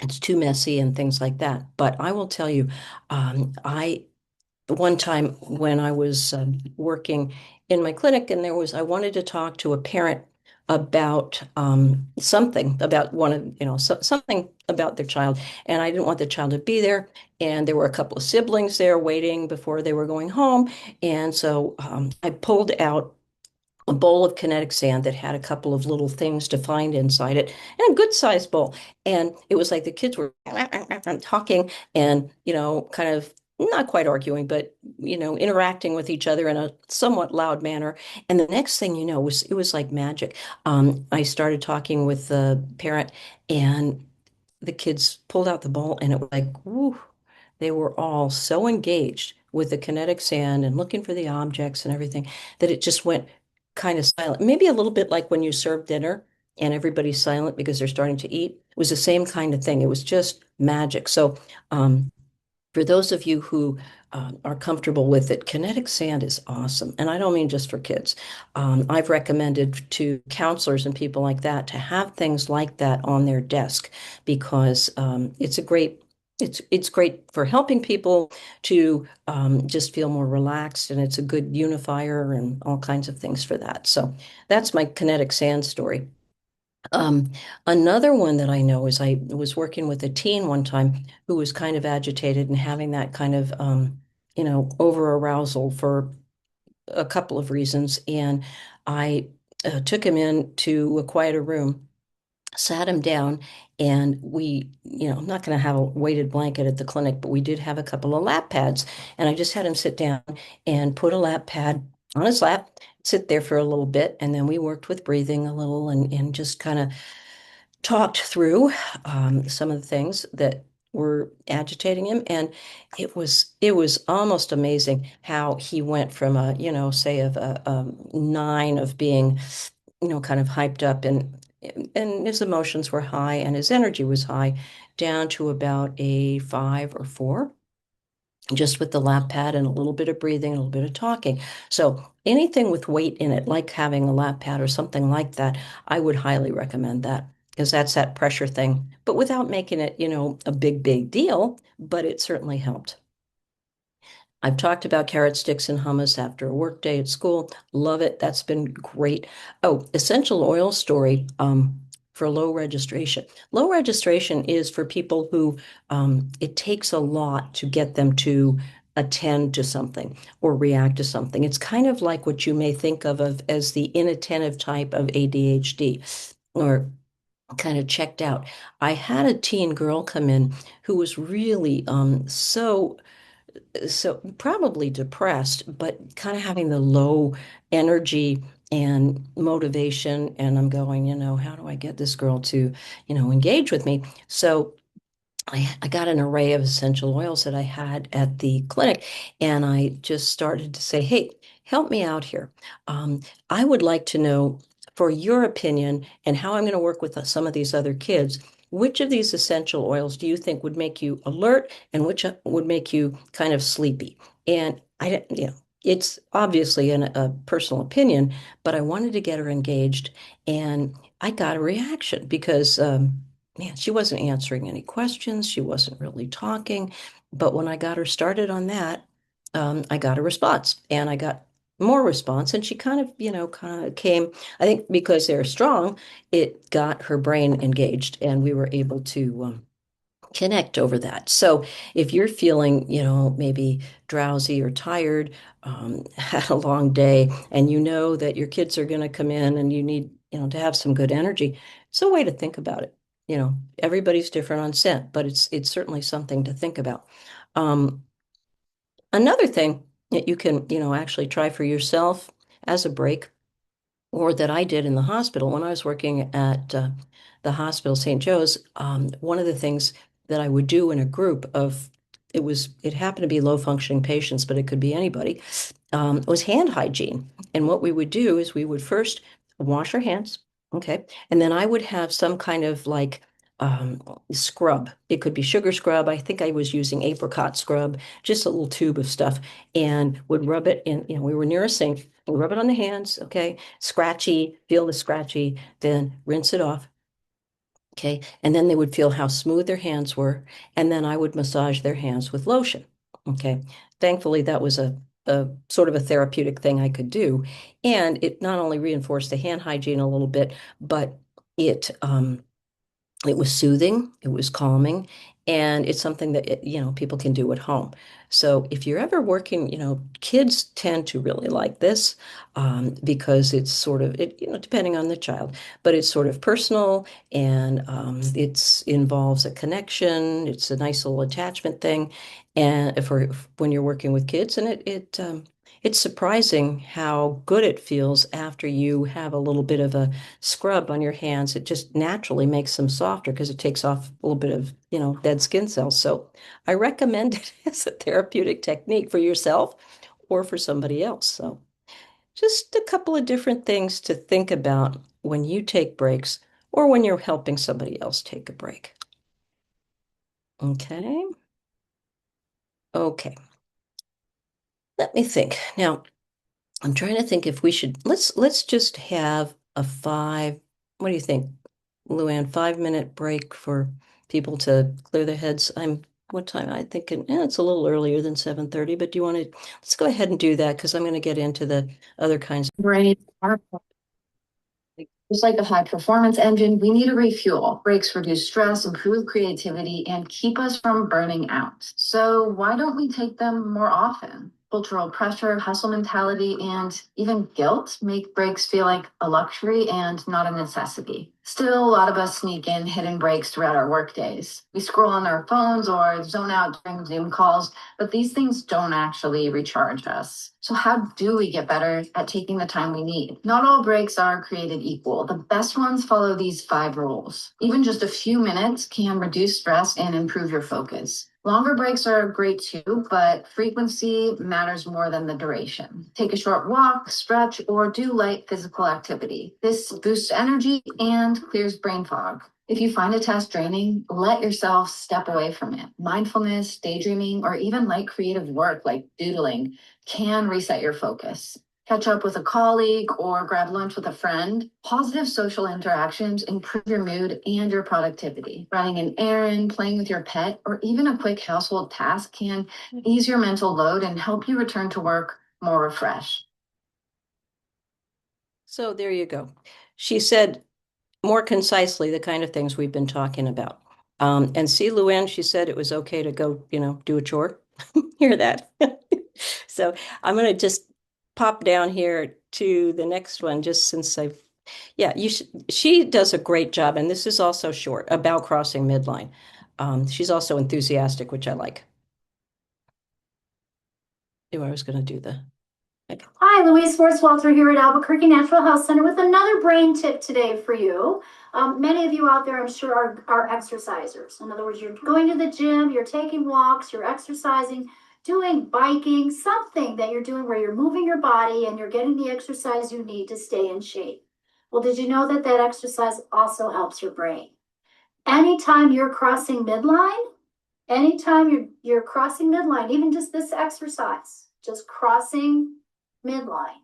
[SPEAKER 1] it's too messy and things like that. But I will tell you, I one time when I was working in my clinic, and I wanted to talk to a parent about something about something about their child, and I didn't want the child to be there. And there were a couple of siblings there waiting before they were going home, and so I pulled out a bowl of kinetic sand that had a couple of little things to find inside it, and a good sized bowl. And it was like the kids were talking and, kind of not quite arguing, but, interacting with each other in a somewhat loud manner. And the next thing you know, it was like magic. I started talking with the parent, and the kids pulled out the ball and it was like, woo, they were all so engaged with the kinetic sand and looking for the objects and everything that it just went kind of silent. Maybe a little bit like when you serve dinner and everybody's silent because they're starting to eat. It was the same kind of thing. It was just magic. So, for those of you who are comfortable with it, kinetic sand is awesome. And I don't mean just for kids. I've recommended to counselors and people like that to have things like that on their desk because it's great for helping people to just feel more relaxed, and it's a good unifier and all kinds of things for that. So that's my kinetic sand story. Um, Another one that I know is I was working with a teen one time who was kind of agitated and having that kind of, over arousal for a couple of reasons. And I took him in to a quieter room, sat him down, and I'm not going to have a weighted blanket at the clinic, but we did have a couple of lap pads. And I just had him sit down and put a lap pad on his lap, sit there for a little bit. And then we worked with breathing a little and just kind of talked through some of the things that were agitating him, and it was almost amazing how he went from a say of a nine of being kind of hyped up and his emotions were high and his energy was high down to about a five or four just with the lap pad and a little bit of breathing, a little bit of talking. So anything with weight in it, like having a lap pad or something like that, I would highly recommend that because that's that pressure thing, but without making it, a big, big deal, but it certainly helped. I've talked about carrot sticks and hummus after a work day at school. Love it. That's been great. Oh, essential oil story for low registration. Low registration is for people who it takes a lot to get them to attend to something or react to something. It's kind of like what you may think of as the inattentive type of ADHD or kind of checked out. I had a teen girl come in who was really so probably depressed, but kind of having the low energy and motivation. And I'm going, how do I get this girl to, engage with me? So I got an array of essential oils that I had at the clinic, and I just started to say, hey, help me out here. I would like to know, for your opinion and how I'm going to work with some of these other kids, which of these essential oils do you think would make you alert and which would make you kind of sleepy? And it's obviously a personal opinion, but I wanted to get her engaged, and I got a reaction because man, she wasn't answering any questions. She wasn't really talking. But when I got her started on that, I got a response and I got more response. And she kind of came, I think because they're strong, it got her brain engaged and we were able to connect over that. So if you're feeling, maybe drowsy or tired, had a long day, and you know that your kids are going to come in and you need, to have some good energy, it's a way to think about it. Everybody's different on scent, but it's certainly something to think about. Um, Another thing that you can, actually try for yourself as a break or that I did in the hospital when I was working at the hospital, St. Joe's. One of the things that I would do in a group of it happened to be low functioning patients, but it could be anybody, was hand hygiene. And what we would do is we would first wash our hands, okay, and then I would have some kind of like um, scrub. It could be sugar scrub. I think I was using apricot scrub, just a little tube of stuff, and would rub it in. We were near a sink. We rub it on the hands, okay, scratchy, feel the scratchy, then rinse it off. Okay. And then they would feel how smooth their hands were. And then I would massage their hands with lotion. Okay. Thankfully, that was a sort of a therapeutic thing I could do. And it not only reinforced the hand hygiene a little bit, but it was soothing, it was calming, and it's something that people can do at home. So if you're ever working, kids tend to really like this because it's sort of it, depending on the child, but it's sort of personal and it's involves a connection. It's a nice little attachment thing, and for when you're working with kids, and It's surprising how good it feels after you have a little bit of a scrub on your hands. It just naturally makes them softer because it takes off a little bit of, dead skin cells. So I recommend it as a therapeutic technique for yourself or for somebody else. So just a couple of different things to think about when you take breaks or when you're helping somebody else take a break. Okay. Okay. Let me think. Now, I'm trying to think if we should let's just have a what do you think, Luann, 5 minute break for people to clear their heads. What time? I think it's a little earlier than 7:30, but do you want to let's go ahead and do that because I'm going to get into the other kinds.
[SPEAKER 3] Brain, just like a high performance engine, we need to refuel. Breaks reduce stress, improve creativity, and keep us from burning out. So why don't we take them more often? Cultural pressure, hustle mentality, and even guilt make breaks feel like a luxury and not a necessity. Still, a lot of us sneak in hidden breaks throughout our work days. We scroll on our phones or zone out during Zoom calls, but these things don't actually recharge us. So how do we get better at taking the time we need? Not all breaks are created equal. The best ones follow these 5 rules. Even just a few minutes can reduce stress and improve your focus. Longer breaks are great too, but frequency matters more than the duration. Take a short walk, stretch, or do light physical activity. This boosts energy and clears brain fog. If you find a task draining, let yourself step away from it. Mindfulness, daydreaming, or even light creative work like doodling can reset your focus. Catch up with a colleague or grab lunch with a friend. Positive social interactions improve your mood and your productivity. Running an errand, playing with your pet, or even a quick household task can ease your mental load and help you return to work more refreshed.
[SPEAKER 1] So there you go. She said more concisely the kind of things we've been talking about. And see, Luann, she said it was okay to go, do a chore. Hear that? So I'm going to just pop down here to the next one, just since yeah, she does a great job. And this is also short about crossing midline. She's also enthusiastic, which I like. I was going to do the. Okay.
[SPEAKER 4] Hi, Louise Forswalter here at Albuquerque Natural Health Center with another brain tip today for you. Many of you out there, I'm sure, are exercisers. In other words, you're going to the gym, you're taking walks, you're exercising, doing biking, something that you're doing where you're moving your body and you're getting the exercise you need to stay in shape. Well, did you know that that exercise also helps your brain? Anytime you're crossing midline, anytime you're crossing midline, even just this exercise, just crossing midline,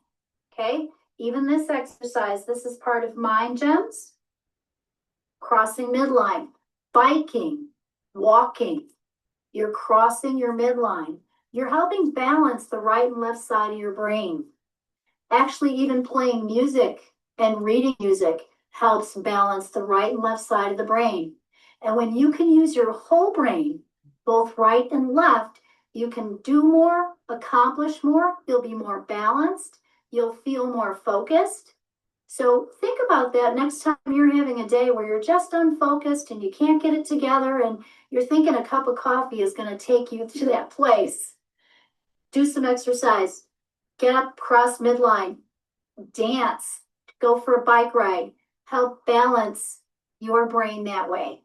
[SPEAKER 4] okay? Even this exercise, this is part of Mind Gems, crossing midline, biking, walking, you're crossing your midline. You're helping balance the right and left side of your brain. Actually, even playing music and reading music helps balance the right and left side of the brain. And when you can use your whole brain, both right and left, you can do more, accomplish more, you'll be more balanced, you'll feel more focused. So think about that next time you're having a day where you're just unfocused and you can't get it together and you're thinking a cup of coffee is going to take you to that place. Do some exercise. Get up, cross midline, dance, go for a bike ride, help balance your brain that way.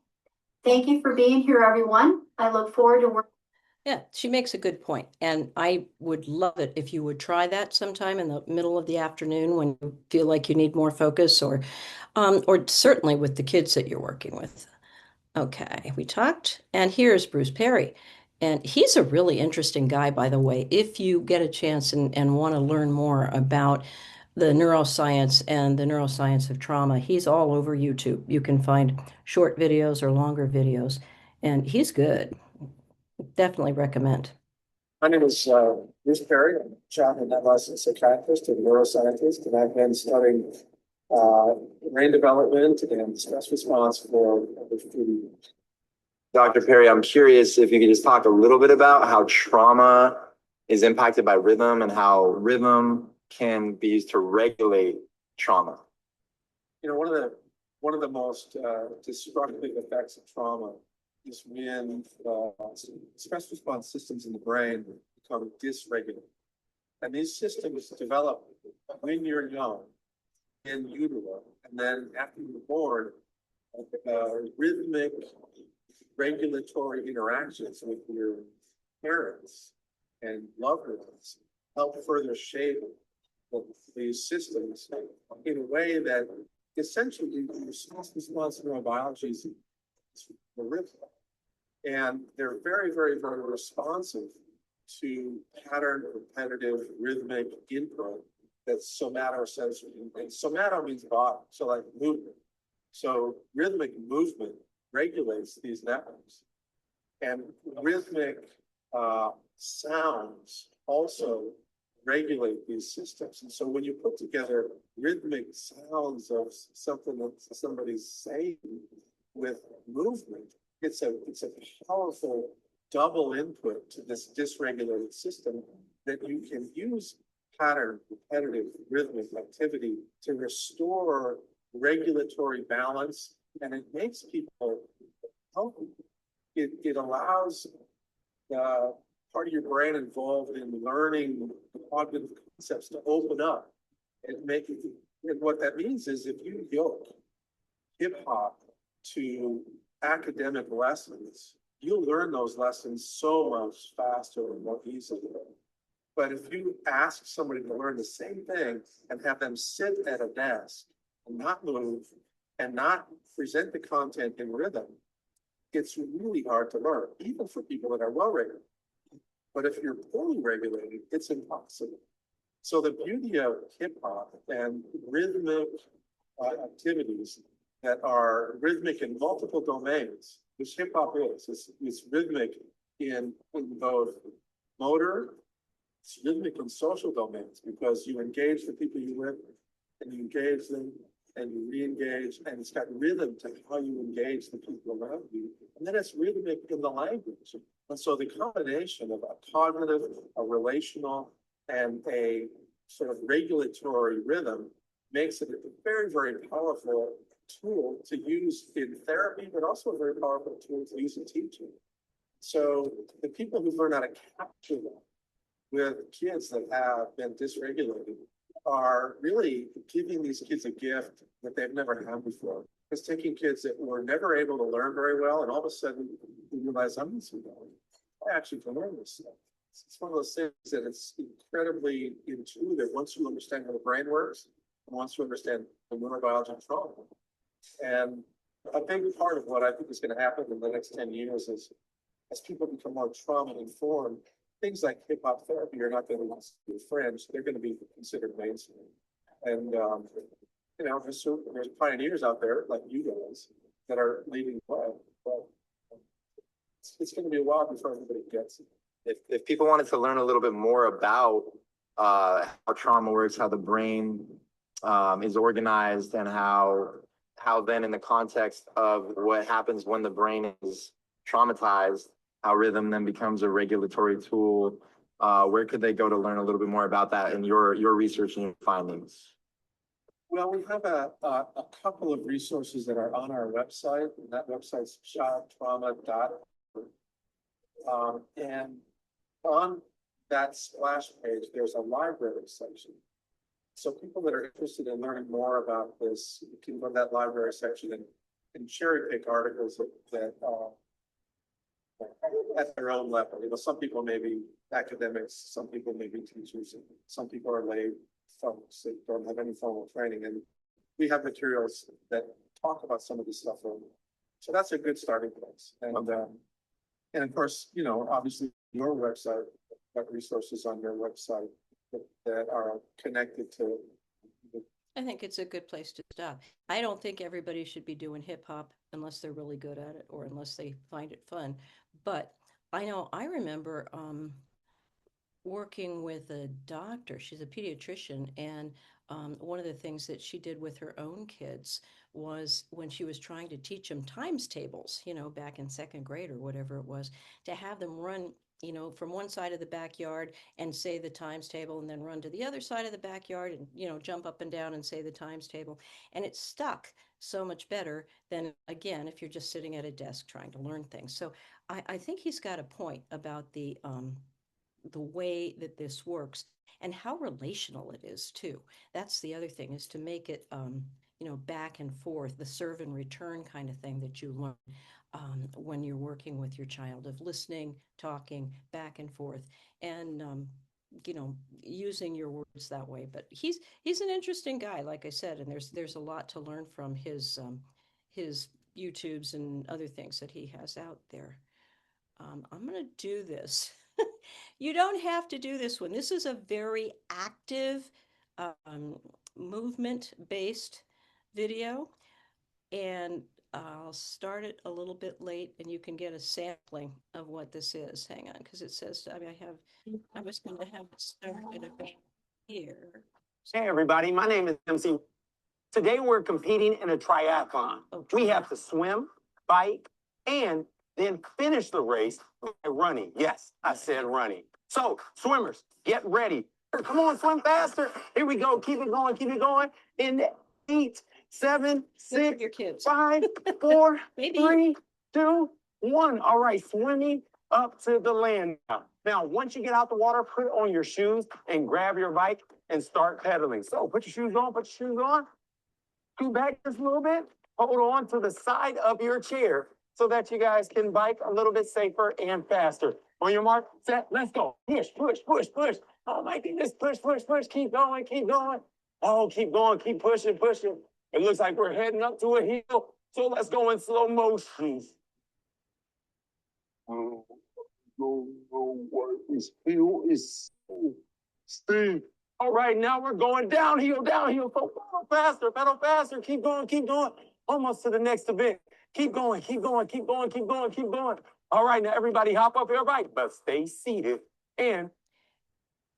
[SPEAKER 4] Thank you for being here, everyone. I look forward to working.
[SPEAKER 1] Yeah, she makes a good point. And I would love it if you would try that sometime in the middle of the afternoon when you feel like you need more focus or certainly with the kids that you're working with. Okay, we talked. And here's Bruce Perry. And he's a really interesting guy, by the way. If you get a chance and want to learn more about the neuroscience and the neuroscience of trauma, he's all over YouTube. You can find short videos or longer videos, and he's good. Definitely recommend.
[SPEAKER 5] My name is Bruce Perry. I'm a child and adolescent psychiatrist and neuroscientist, and I've been studying brain development and stress response for over 30 years.
[SPEAKER 6] Dr. Perry, I'm curious if you could just talk a little bit about how trauma is impacted by rhythm and how rhythm can be used to regulate trauma.
[SPEAKER 5] You know, one of the most destructive effects of trauma is when stress response systems in the brain become dysregulated. And these systems develop when you're young, in utero, and then after you're born, rhythmic regulatory interactions with your parents and loved ones help further shape these systems in a way that essentially response neurobiology is the rhythm. And they're very, very, very responsive to pattern, repetitive, rhythmic input that's somatosensory. And somato means body, so like movement. So rhythmic movement regulates these networks. And rhythmic sounds also regulate these systems. And so when you put together rhythmic sounds of something that somebody's saying with movement, it's a powerful double input to this dysregulated system that you can use pattern, repetitive, rhythmic activity to restore regulatory balance, and it makes people healthy. It allows the part of your brain involved in learning cognitive concepts to open up and make it. And what that means is if you yoke hip hop to academic lessons, you'll learn those lessons so much faster and more easily. But if you ask somebody to learn the same thing and have them sit at a desk and not move and not present the content in rhythm, it's really hard to learn, even for people that are well regulated. But if you're poorly regulated, it's impossible. So the beauty of hip hop and rhythmic activities that are rhythmic in multiple domains, which hip hop is, it's rhythmic in both motor, it's rhythmic in social domains because you engage the people you live with and you engage them and you re-engage, and it's got rhythm to how you engage the people around you. And then it's rhythmic in the language. And so the combination of a cognitive, a relational, and a sort of regulatory rhythm makes it a very, very powerful tool to use in therapy, but also a very powerful tool to use in teaching. So the people who've learned how to capture that with kids that have been dysregulated are really giving these kids a gift that they've never had before. It's taking kids that were never able to learn very well, and all of a sudden you realize I'm this I actually can learn this stuff. It's one of those things that it's incredibly intuitive once you understand how the brain works, and once you understand the neurobiology of trauma. And a big part of what I think is going to happen in the next 10 years is as people become more trauma informed, things like hip hop therapy are not going to be fringe. They're going to be considered mainstream. And, you know, there's pioneers out there like you guys that are leading the way. But it's going to be a while before everybody gets it.
[SPEAKER 6] If people wanted to learn a little bit more about how trauma works, how the brain is organized, and how then in the context of what happens when the brain is traumatized, how rhythm then becomes a regulatory tool, where could they go to learn a little bit more about that and your research and your findings?
[SPEAKER 5] Well, we have a couple of resources that are on our website, and that website's childtrauma.org. And on that splash page, there's a library section. So people that are interested in learning more about this can go to that library section and cherry pick articles that at their own level. You know, some people may be academics, some people may be teachers, and some people are lay folks that don't have any formal training. And we have materials that talk about some of this stuff. So that's a good starting place. And of course, you know, obviously your website, got resources on your website that are connected to.
[SPEAKER 1] I think it's a good place to stop. I don't think everybody should be doing hip hop unless they're really good at it or unless they find it fun. But I remember working with a doctor. She's a pediatrician, and one of the things that she did with her own kids was when she was trying to teach them times tables, you know, back in second grade or whatever it was, to have them run, you know, from one side of the backyard and say the times table, and then run to the other side of the backyard and, you know, jump up and down and say the times table. And it stuck so much better than, again, if you're just sitting at a desk trying to learn things. So I think he's got a point about the the way that this works and how relational it is too. That's the other thing, is to make it back and forth, the serve and return kind of thing that you learn when you're working with your child, of listening, talking back and forth, and using your words that way. But he's an interesting guy, like I said, and there's a lot to learn from his YouTubes and other things that he has out there. I'm going to do this. You don't have to do this one. This is a very active, um, movement-based video, and I'll start it a little bit late, and you can get a sampling of what this is. Hang on, because it says, I mean, I was going to have it started about here.
[SPEAKER 7] Hey, everybody, my name is MC. Today we're competing in a triathlon.
[SPEAKER 1] Okay.
[SPEAKER 7] We have to swim, bike, and then finish the race by running. Yes, I said running. So, swimmers, get ready. Come on, swim faster. Here we go. Keep it going, keep it going. In 8, 7, 6,
[SPEAKER 1] Your kids.
[SPEAKER 7] 5, 4,
[SPEAKER 1] Maybe.
[SPEAKER 7] 3, 2, 1. All right, swimming up to the land now. Now, once you get out the water, put on your shoes and grab your bike and start pedaling. So put your shoes on, put your shoes on. Scoot back just a little bit. Hold on to the side of your chair so that you guys can bike a little bit safer and faster. On your mark, set, let's go. Push, push, push, push. Oh my goodness, push, push, push. Keep going, keep going. Oh, keep going, keep pushing, pushing. It looks like we're heading up to a hill. So let's go in slow motion. Oh, no, what is hill is so steep. All right, now we're going downhill, downhill. So pedal faster. Keep going, keep going. Almost to the next event. Keep going, keep going, keep going, keep going, keep going. All right, now everybody hop up your bike, but stay seated. And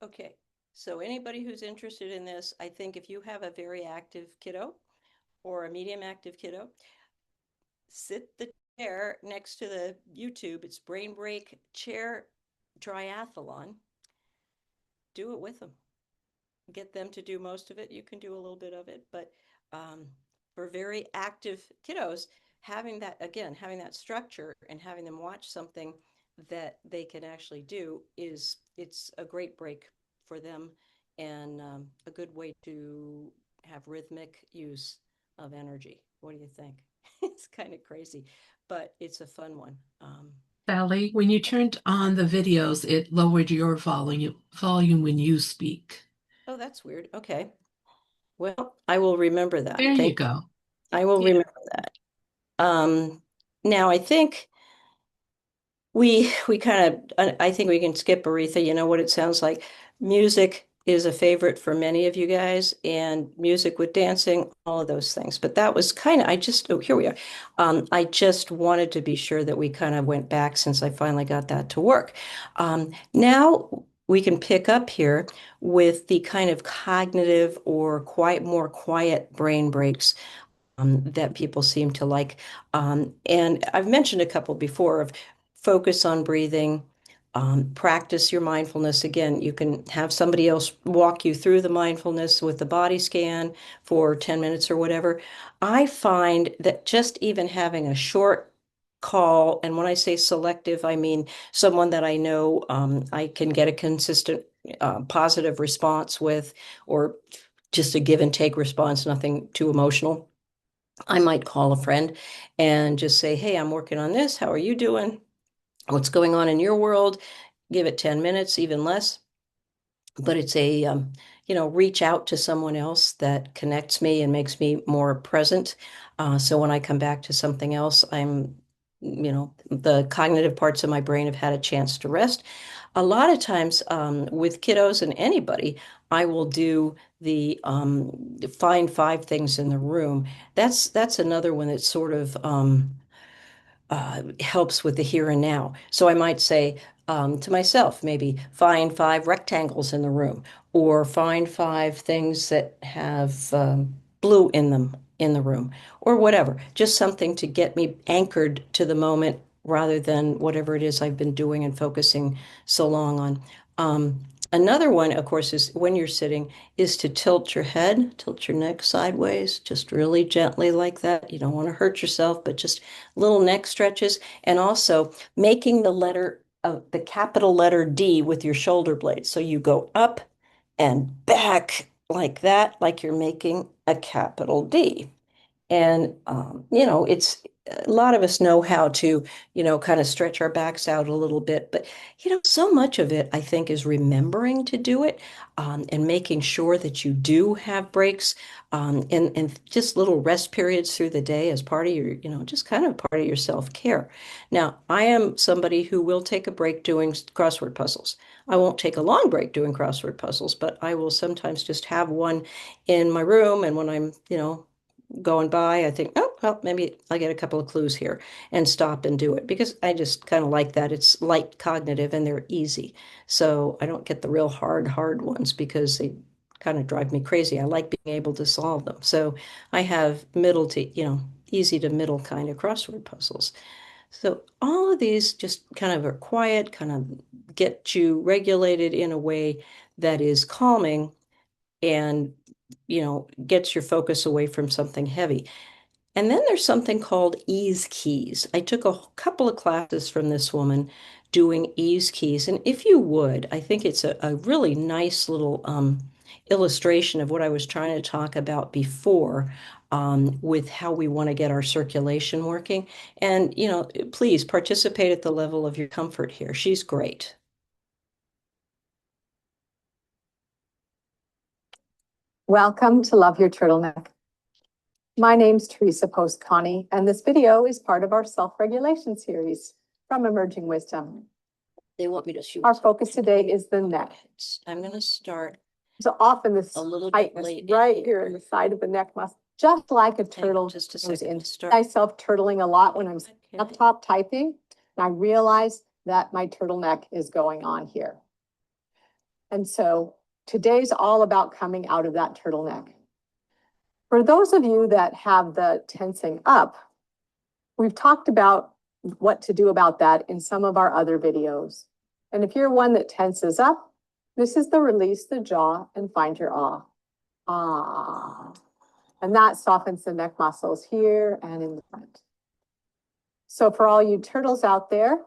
[SPEAKER 1] Okay, so anybody who's interested in this, I think if you have a very active kiddo or a medium active kiddo, sit the chair next to the YouTube. It's Brain Break Chair Triathlon. Do it with them. Get them to do most of it. You can do a little bit of it, but for very active kiddos, having that structure and having them watch something that they can actually do it's a great break for them, and a good way to have rhythmic use of energy. What do you think? It's kind of crazy, but it's a fun one.
[SPEAKER 2] Sally, when you turned on the videos, it lowered your volume when you speak.
[SPEAKER 1] Oh, that's weird. Okay. Well, I will remember that.
[SPEAKER 2] There you go.
[SPEAKER 1] I will
[SPEAKER 2] Yeah.
[SPEAKER 1] remember that. Now I think we kind of, I think we can skip Aretha. You know what it sounds like. Music is a favorite for many of you guys, and music with dancing, all of those things. But that was kind of, here we are. I just wanted to be sure that we kind of went back, since I finally got that to work. Now we can pick up here with the kind of cognitive or more quiet brain breaks that people seem to like. And I've mentioned a couple before of focus on breathing, practice your mindfulness. Again, you can have somebody else walk you through the mindfulness with the body scan for 10 minutes or whatever. I find that just even having a short call, and when I say selective, I mean someone that I know I can get a consistent positive response with, or just a give and take response, nothing too emotional. I might call a friend and just say, hey, I'm working on this. How are you doing? What's going on in your world? Give it 10 minutes, even less. But it's reach out to someone else that connects me and makes me more present. So when I come back to something else, the cognitive parts of my brain have had a chance to rest. A lot of times with kiddos and anybody, I will do the find 5 things in the room. That's another one that sort of helps with the here and now. So I might say to myself, maybe find 5 rectangles in the room, or find 5 things that have blue in them in the room, or whatever. Just something to get me anchored to the moment rather than whatever it is I've been doing and focusing so long on. Another one, of course, is when you're sitting, is to tilt your head, tilt your neck sideways, just really gently like that. You don't want to hurt yourself, but just little neck stretches. And also making the letter the capital letter D with your shoulder blades. So you go up and back like that, like you're making a capital D. And, it's a lot of us know how to, kind of stretch our backs out a little bit. But, so much of it, I think, is remembering to do it and making sure that you do have breaks and just little rest periods through the day as part of your, just kind of part of your self-care. Now, I am somebody who will take a break doing crossword puzzles. I won't take a long break doing crossword puzzles, but I will sometimes just have one in my room. And when I'm, going by, I think, oh, well, maybe I'll get a couple of clues here and stop and do it because I just kind of like that. It's light cognitive and they're easy. So I don't get the real hard ones because they kind of drive me crazy. I like being able to solve them. So I have middle to, easy to middle kind of crossword puzzles. So all of these just kind of are quiet, kind of get you regulated in a way that is calming and gets your focus away from something heavy. And then there's something called ease keys. I took a couple of classes from this woman doing ease keys. And if you would, I think it's a really nice little illustration of what I was trying to talk about before with how we want to get our circulation working. And, please participate at the level of your comfort here. She's great.
[SPEAKER 8] Welcome to Love Your Turtleneck. My name's Teresa Post-Connie, and this video is part of our self-regulation series from Emerging Wisdom.
[SPEAKER 1] They want me to shoot.
[SPEAKER 8] Our focus today is the neck.
[SPEAKER 1] I'm going to start
[SPEAKER 8] So often this
[SPEAKER 1] a little bit
[SPEAKER 8] tightness
[SPEAKER 1] late
[SPEAKER 8] right here in the side of the neck muscle, just like a turtle.
[SPEAKER 1] Just a
[SPEAKER 8] goes
[SPEAKER 1] second
[SPEAKER 8] in.
[SPEAKER 1] to start.
[SPEAKER 8] Myself turtling a lot when I'm
[SPEAKER 1] Okay.
[SPEAKER 8] up top typing, and I realize that my turtleneck is going on here. And so today's all about coming out of that turtleneck. For those of you that have the tensing up, we've talked about what to do about that in some of our other videos. And if you're one that tenses up, this is the release the jaw and find your awe. Ah. And that softens the neck muscles here and in the front. So for all you turtles out there,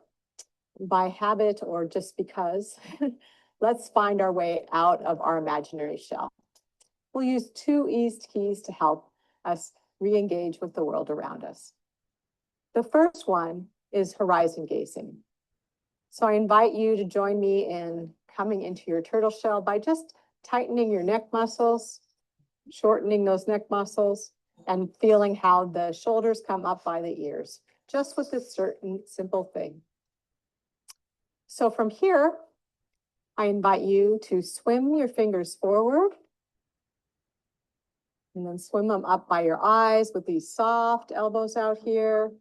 [SPEAKER 8] by habit or just because, let's find our way out of our imaginary shell. We'll use 2 ease keys to help us re-engage with the world around us. The first one is horizon gazing. So I invite you to join me in coming into your turtle shell by just tightening your neck muscles, shortening those neck muscles, and feeling how the shoulders come up by the ears, just with this certain simple thing. So from here, I invite you to swim your fingers forward and then swim them up by your eyes with these soft elbows out here.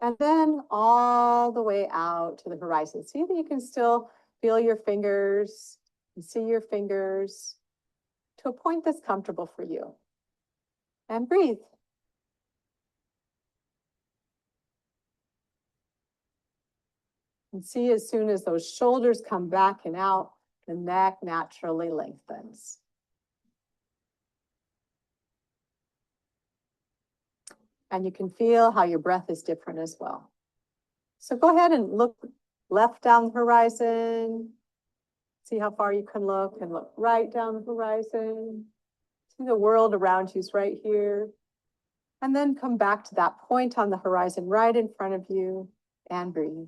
[SPEAKER 8] And then all the way out to the horizon. See that you can still feel your fingers and see your fingers to a point that's comfortable for you. And breathe. And see, as soon as those shoulders come back and out, the neck naturally lengthens. And you can feel how your breath is different as well. So go ahead and look left down the horizon. See how far you can look, and look right down the horizon. See the world around you is right here. And then come back to that point on the horizon right in front of you and breathe.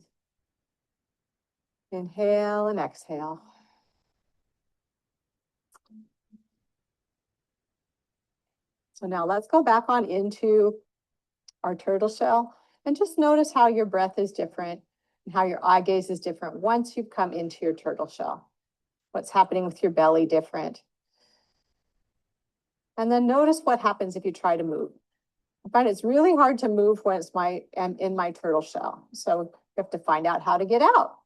[SPEAKER 8] Inhale and exhale. So now let's go back on into our turtle shell and just notice how your breath is different and how your eye gaze is different once you've come into your turtle shell. What's happening with your belly different. And then notice what happens if you try to move. I find it's really hard to move when I'm in my turtle shell. So you have to find out how to get out.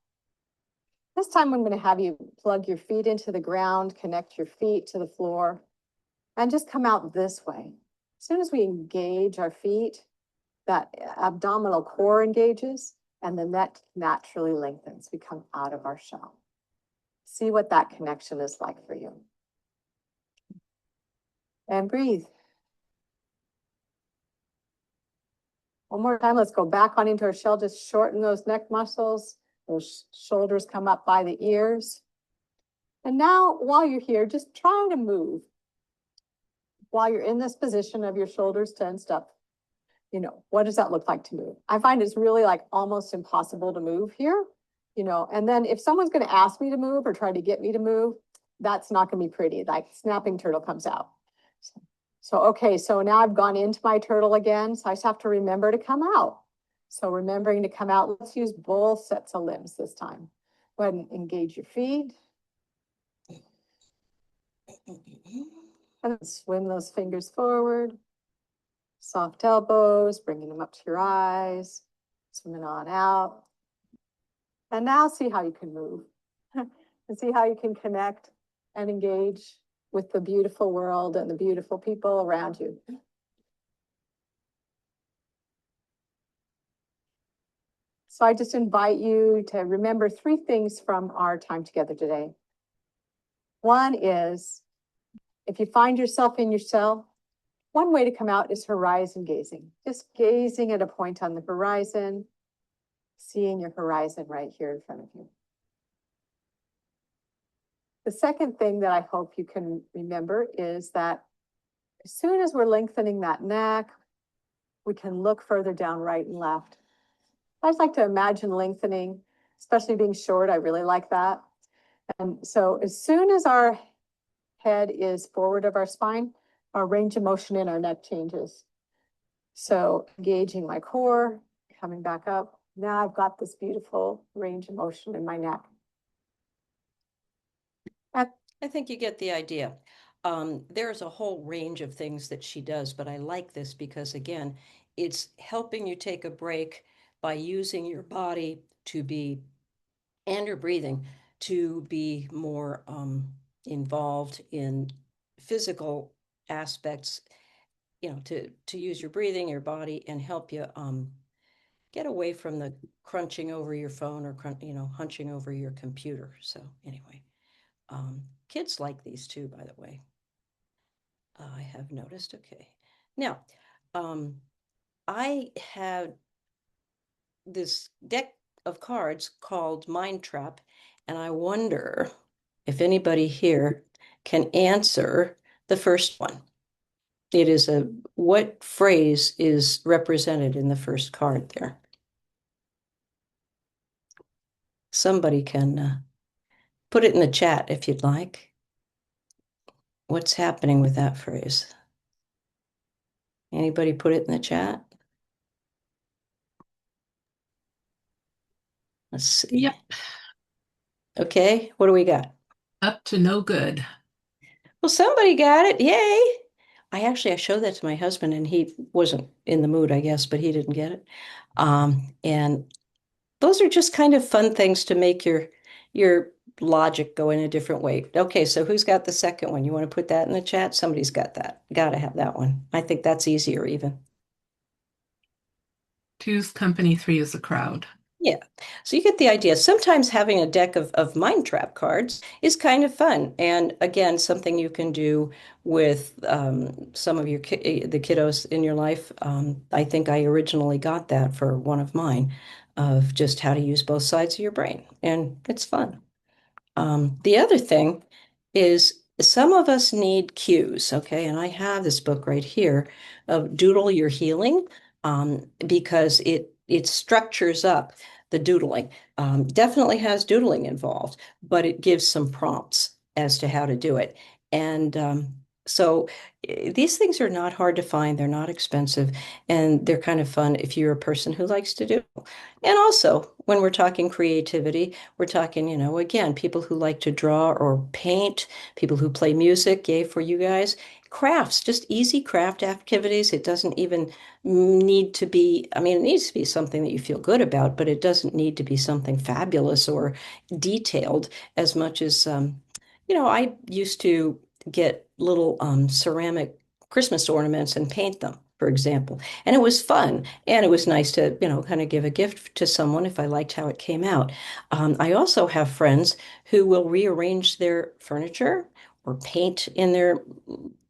[SPEAKER 8] This time I'm going to have you plug your feet into the ground, connect your feet to the floor, and just come out this way. As soon as we engage our feet, that abdominal core engages and the neck naturally lengthens. We come out of our shell. See what that connection is like for you. And breathe. One more time, let's go back on into our shell, just shorten those neck muscles. Those shoulders come up by the ears. And now, while you're here, just try to move. While you're in this position of your shoulders tensed up, what does that look like to move? I find it's really like almost impossible to move here, and then if someone's going to ask me to move or try to get me to move, that's not going to be pretty. Like snapping turtle comes out. Okay, so now I've gone into my turtle again. So I just have to remember to come out. So remembering to come out, let's use both sets of limbs this time. Go ahead and engage your feet. And swim those fingers forward. Soft elbows, bringing them up to your eyes. Swimming on out. And now see how you can move. And see how you can connect and engage with the beautiful world and the beautiful people around you. So I just invite you to remember 3 things from our time together today. One is, if you find yourself in your cell, one way to come out is horizon gazing. Just gazing at a point on the horizon, seeing your horizon right here in front of you. The second thing that I hope you can remember is that as soon as we're lengthening that neck, we can look further down right and left. I just like to imagine lengthening, especially being short. I really like that. And so as soon as our head is forward of our spine, our range of motion in our neck changes. So engaging my core, coming back up. Now I've got this beautiful range of motion in my neck.
[SPEAKER 1] I think you get the idea. There's a whole range of things that she does, but I like this because, again, it's helping you take a break by using your body to be, and your breathing, to be more involved in physical aspects, to use your breathing, your body, and help you get away from the crunching over your phone or, hunching over your computer. So anyway. Kids like these too, by the way. I have noticed. Okay. Now, I have this deck of cards called Mind Trap, and I wonder if anybody here can answer the first one. It is what phrase is represented in the first card there? Somebody can put it in the chat if you'd like. What's happening with that phrase? Anybody put it in the chat? Let's see.
[SPEAKER 2] Yep.
[SPEAKER 1] Okay, what do we got?
[SPEAKER 2] Up to no good.
[SPEAKER 1] Well, somebody got it. Yay. I showed that to my husband and he wasn't in the mood, I guess, but he didn't get it. And those are just kind of fun things to make your logic go in a different way. Okay, so who's got the second one? You want to put that in the chat? Somebody's got that. Got to have that one. I think that's easier even.
[SPEAKER 2] Two's company, 3 is a crowd.
[SPEAKER 1] Yeah, so you get the idea. Sometimes having a deck of mind trap cards is kind of fun. And again, something you can do with some of the kiddos in your life. I think I originally got that for one of mine, of just how to use both sides of your brain. And it's fun. The other thing is some of us need cues, okay? And I have this book right here of Doodle Your Healing, because it structures up the doodling. Definitely has doodling involved, but it gives some prompts as to how to do it. And so these things are not hard to find. They're not expensive, and they're kind of fun if you're a person who likes to do. And also, when we're talking creativity, we're talking, again, people who like to draw or paint, people who play music, yay for you guys. Crafts, just easy craft activities. It doesn't even need to be, it needs to be something that you feel good about, but it doesn't need to be something fabulous or detailed as much as, I used to get little ceramic Christmas ornaments and paint them, for example. And it was fun. And it was nice to, kind of give a gift to someone if I liked how it came out. I also have friends who will rearrange their furniture or paint in their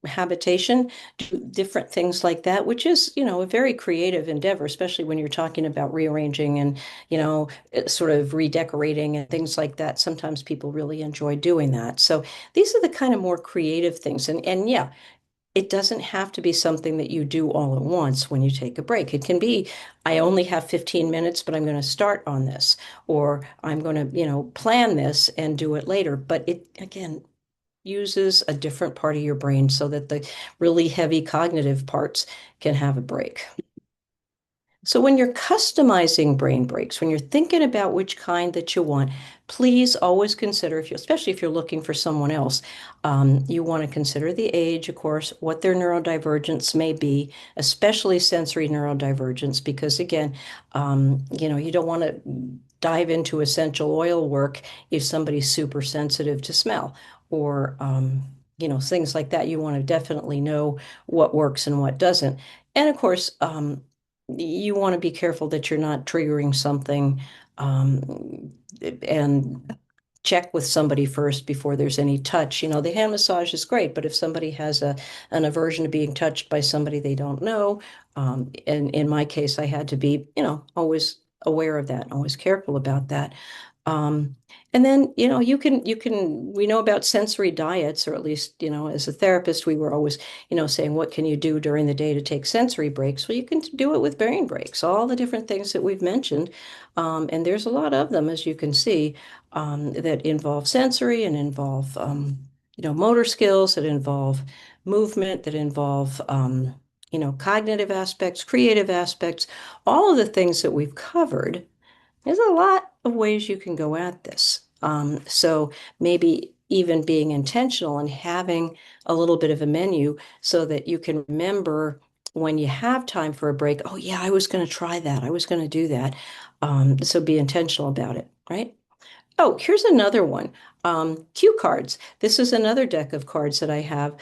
[SPEAKER 1] habitation, do different things like that, which is, a very creative endeavor, especially when you're talking about rearranging and, sort of redecorating and things like that. Sometimes people really enjoy doing that. So these are the kind of more creative things. And yeah, it doesn't have to be something that you do all at once when you take a break. It can be, I only have 15 minutes, but I'm going to start on this, or I'm going to, plan this and do it later. But it, again, uses a different part of your brain so that the really heavy cognitive parts can have a break. So when you're customizing brain breaks, when you're thinking about which kind that you want, please always consider, especially if you're looking for someone else, you want to consider the age, of course, what their neurodivergence may be, especially sensory neurodivergence, because again, you don't want to dive into essential oil work if somebody's super sensitive to smell or, things like that. You want to definitely know what works and what doesn't. And of course, you want to be careful that you're not triggering something, and check with somebody first before there's any touch. The hand massage is great, but if somebody has an aversion to being touched by somebody they don't know, and in my case, I had to be, always aware of that, always careful about that. Um, and then, we know about sensory diets, or at least, as a therapist, we were always, saying, what can you do during the day to take sensory breaks? Well, you can do it with brain breaks, all the different things that we've mentioned. And there's a lot of them, as you can see, that involve sensory and involve, motor skills, that involve movement, that involve, cognitive aspects, creative aspects, all of the things that we've covered. There's a lot of ways you can go at this. So maybe even being intentional and having a little bit of a menu so that you can remember when you have time for a break, oh yeah, I was going to try that. I was going to do that. So be intentional about it, right? Oh, here's another one. Cue cards. This is another deck of cards that I have,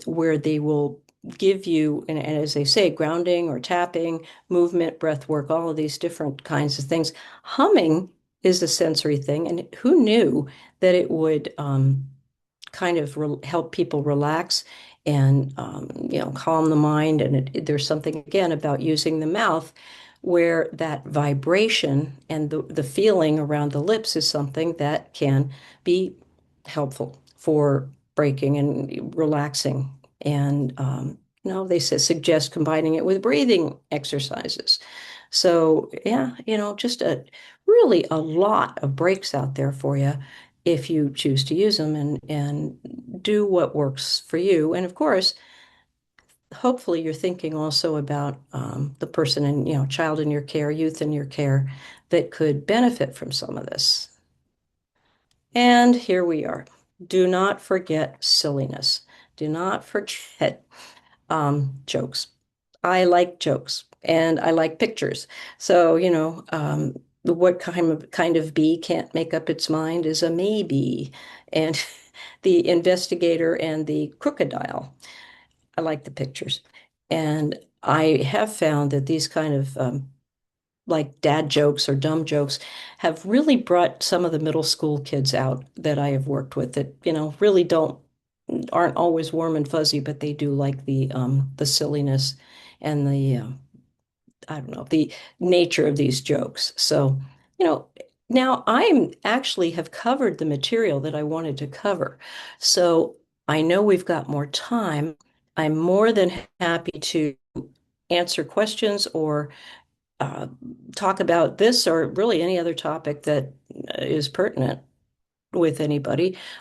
[SPEAKER 1] where they will give you, and as they say, grounding or tapping, movement, breath work, all of these different kinds of things. Humming is a sensory thing, and who knew that it would, kind of help people relax and, calm the mind. And there's something again about using the mouth where that vibration and the feeling around the lips is something that can be helpful for breaking and relaxing. And, they suggest combining it with breathing exercises. So yeah, just really a lot of breaks out there for you if you choose to use them, and do what works for you. And of course, hopefully you're thinking also about, the person and, child in your care, youth in your care that could benefit from some of this. And here we are. Do not forget silliness. Do not forget, jokes. I like jokes and I like pictures. So, what kind of bee can't make up its mind is a maybe. And the investigator and the crocodile. I like the pictures. And I have found that these kind of, like dad jokes or dumb jokes have really brought some of the middle school kids out that I have worked with that, really aren't always warm and fuzzy, but they do like the silliness and the, I don't know, the nature of these jokes. So, you know, now I'm actually have covered the material that I wanted to cover. So I know we've got more time. I'm more than happy to answer questions or, uh, talk about this or really any other topic that is pertinent with anybody.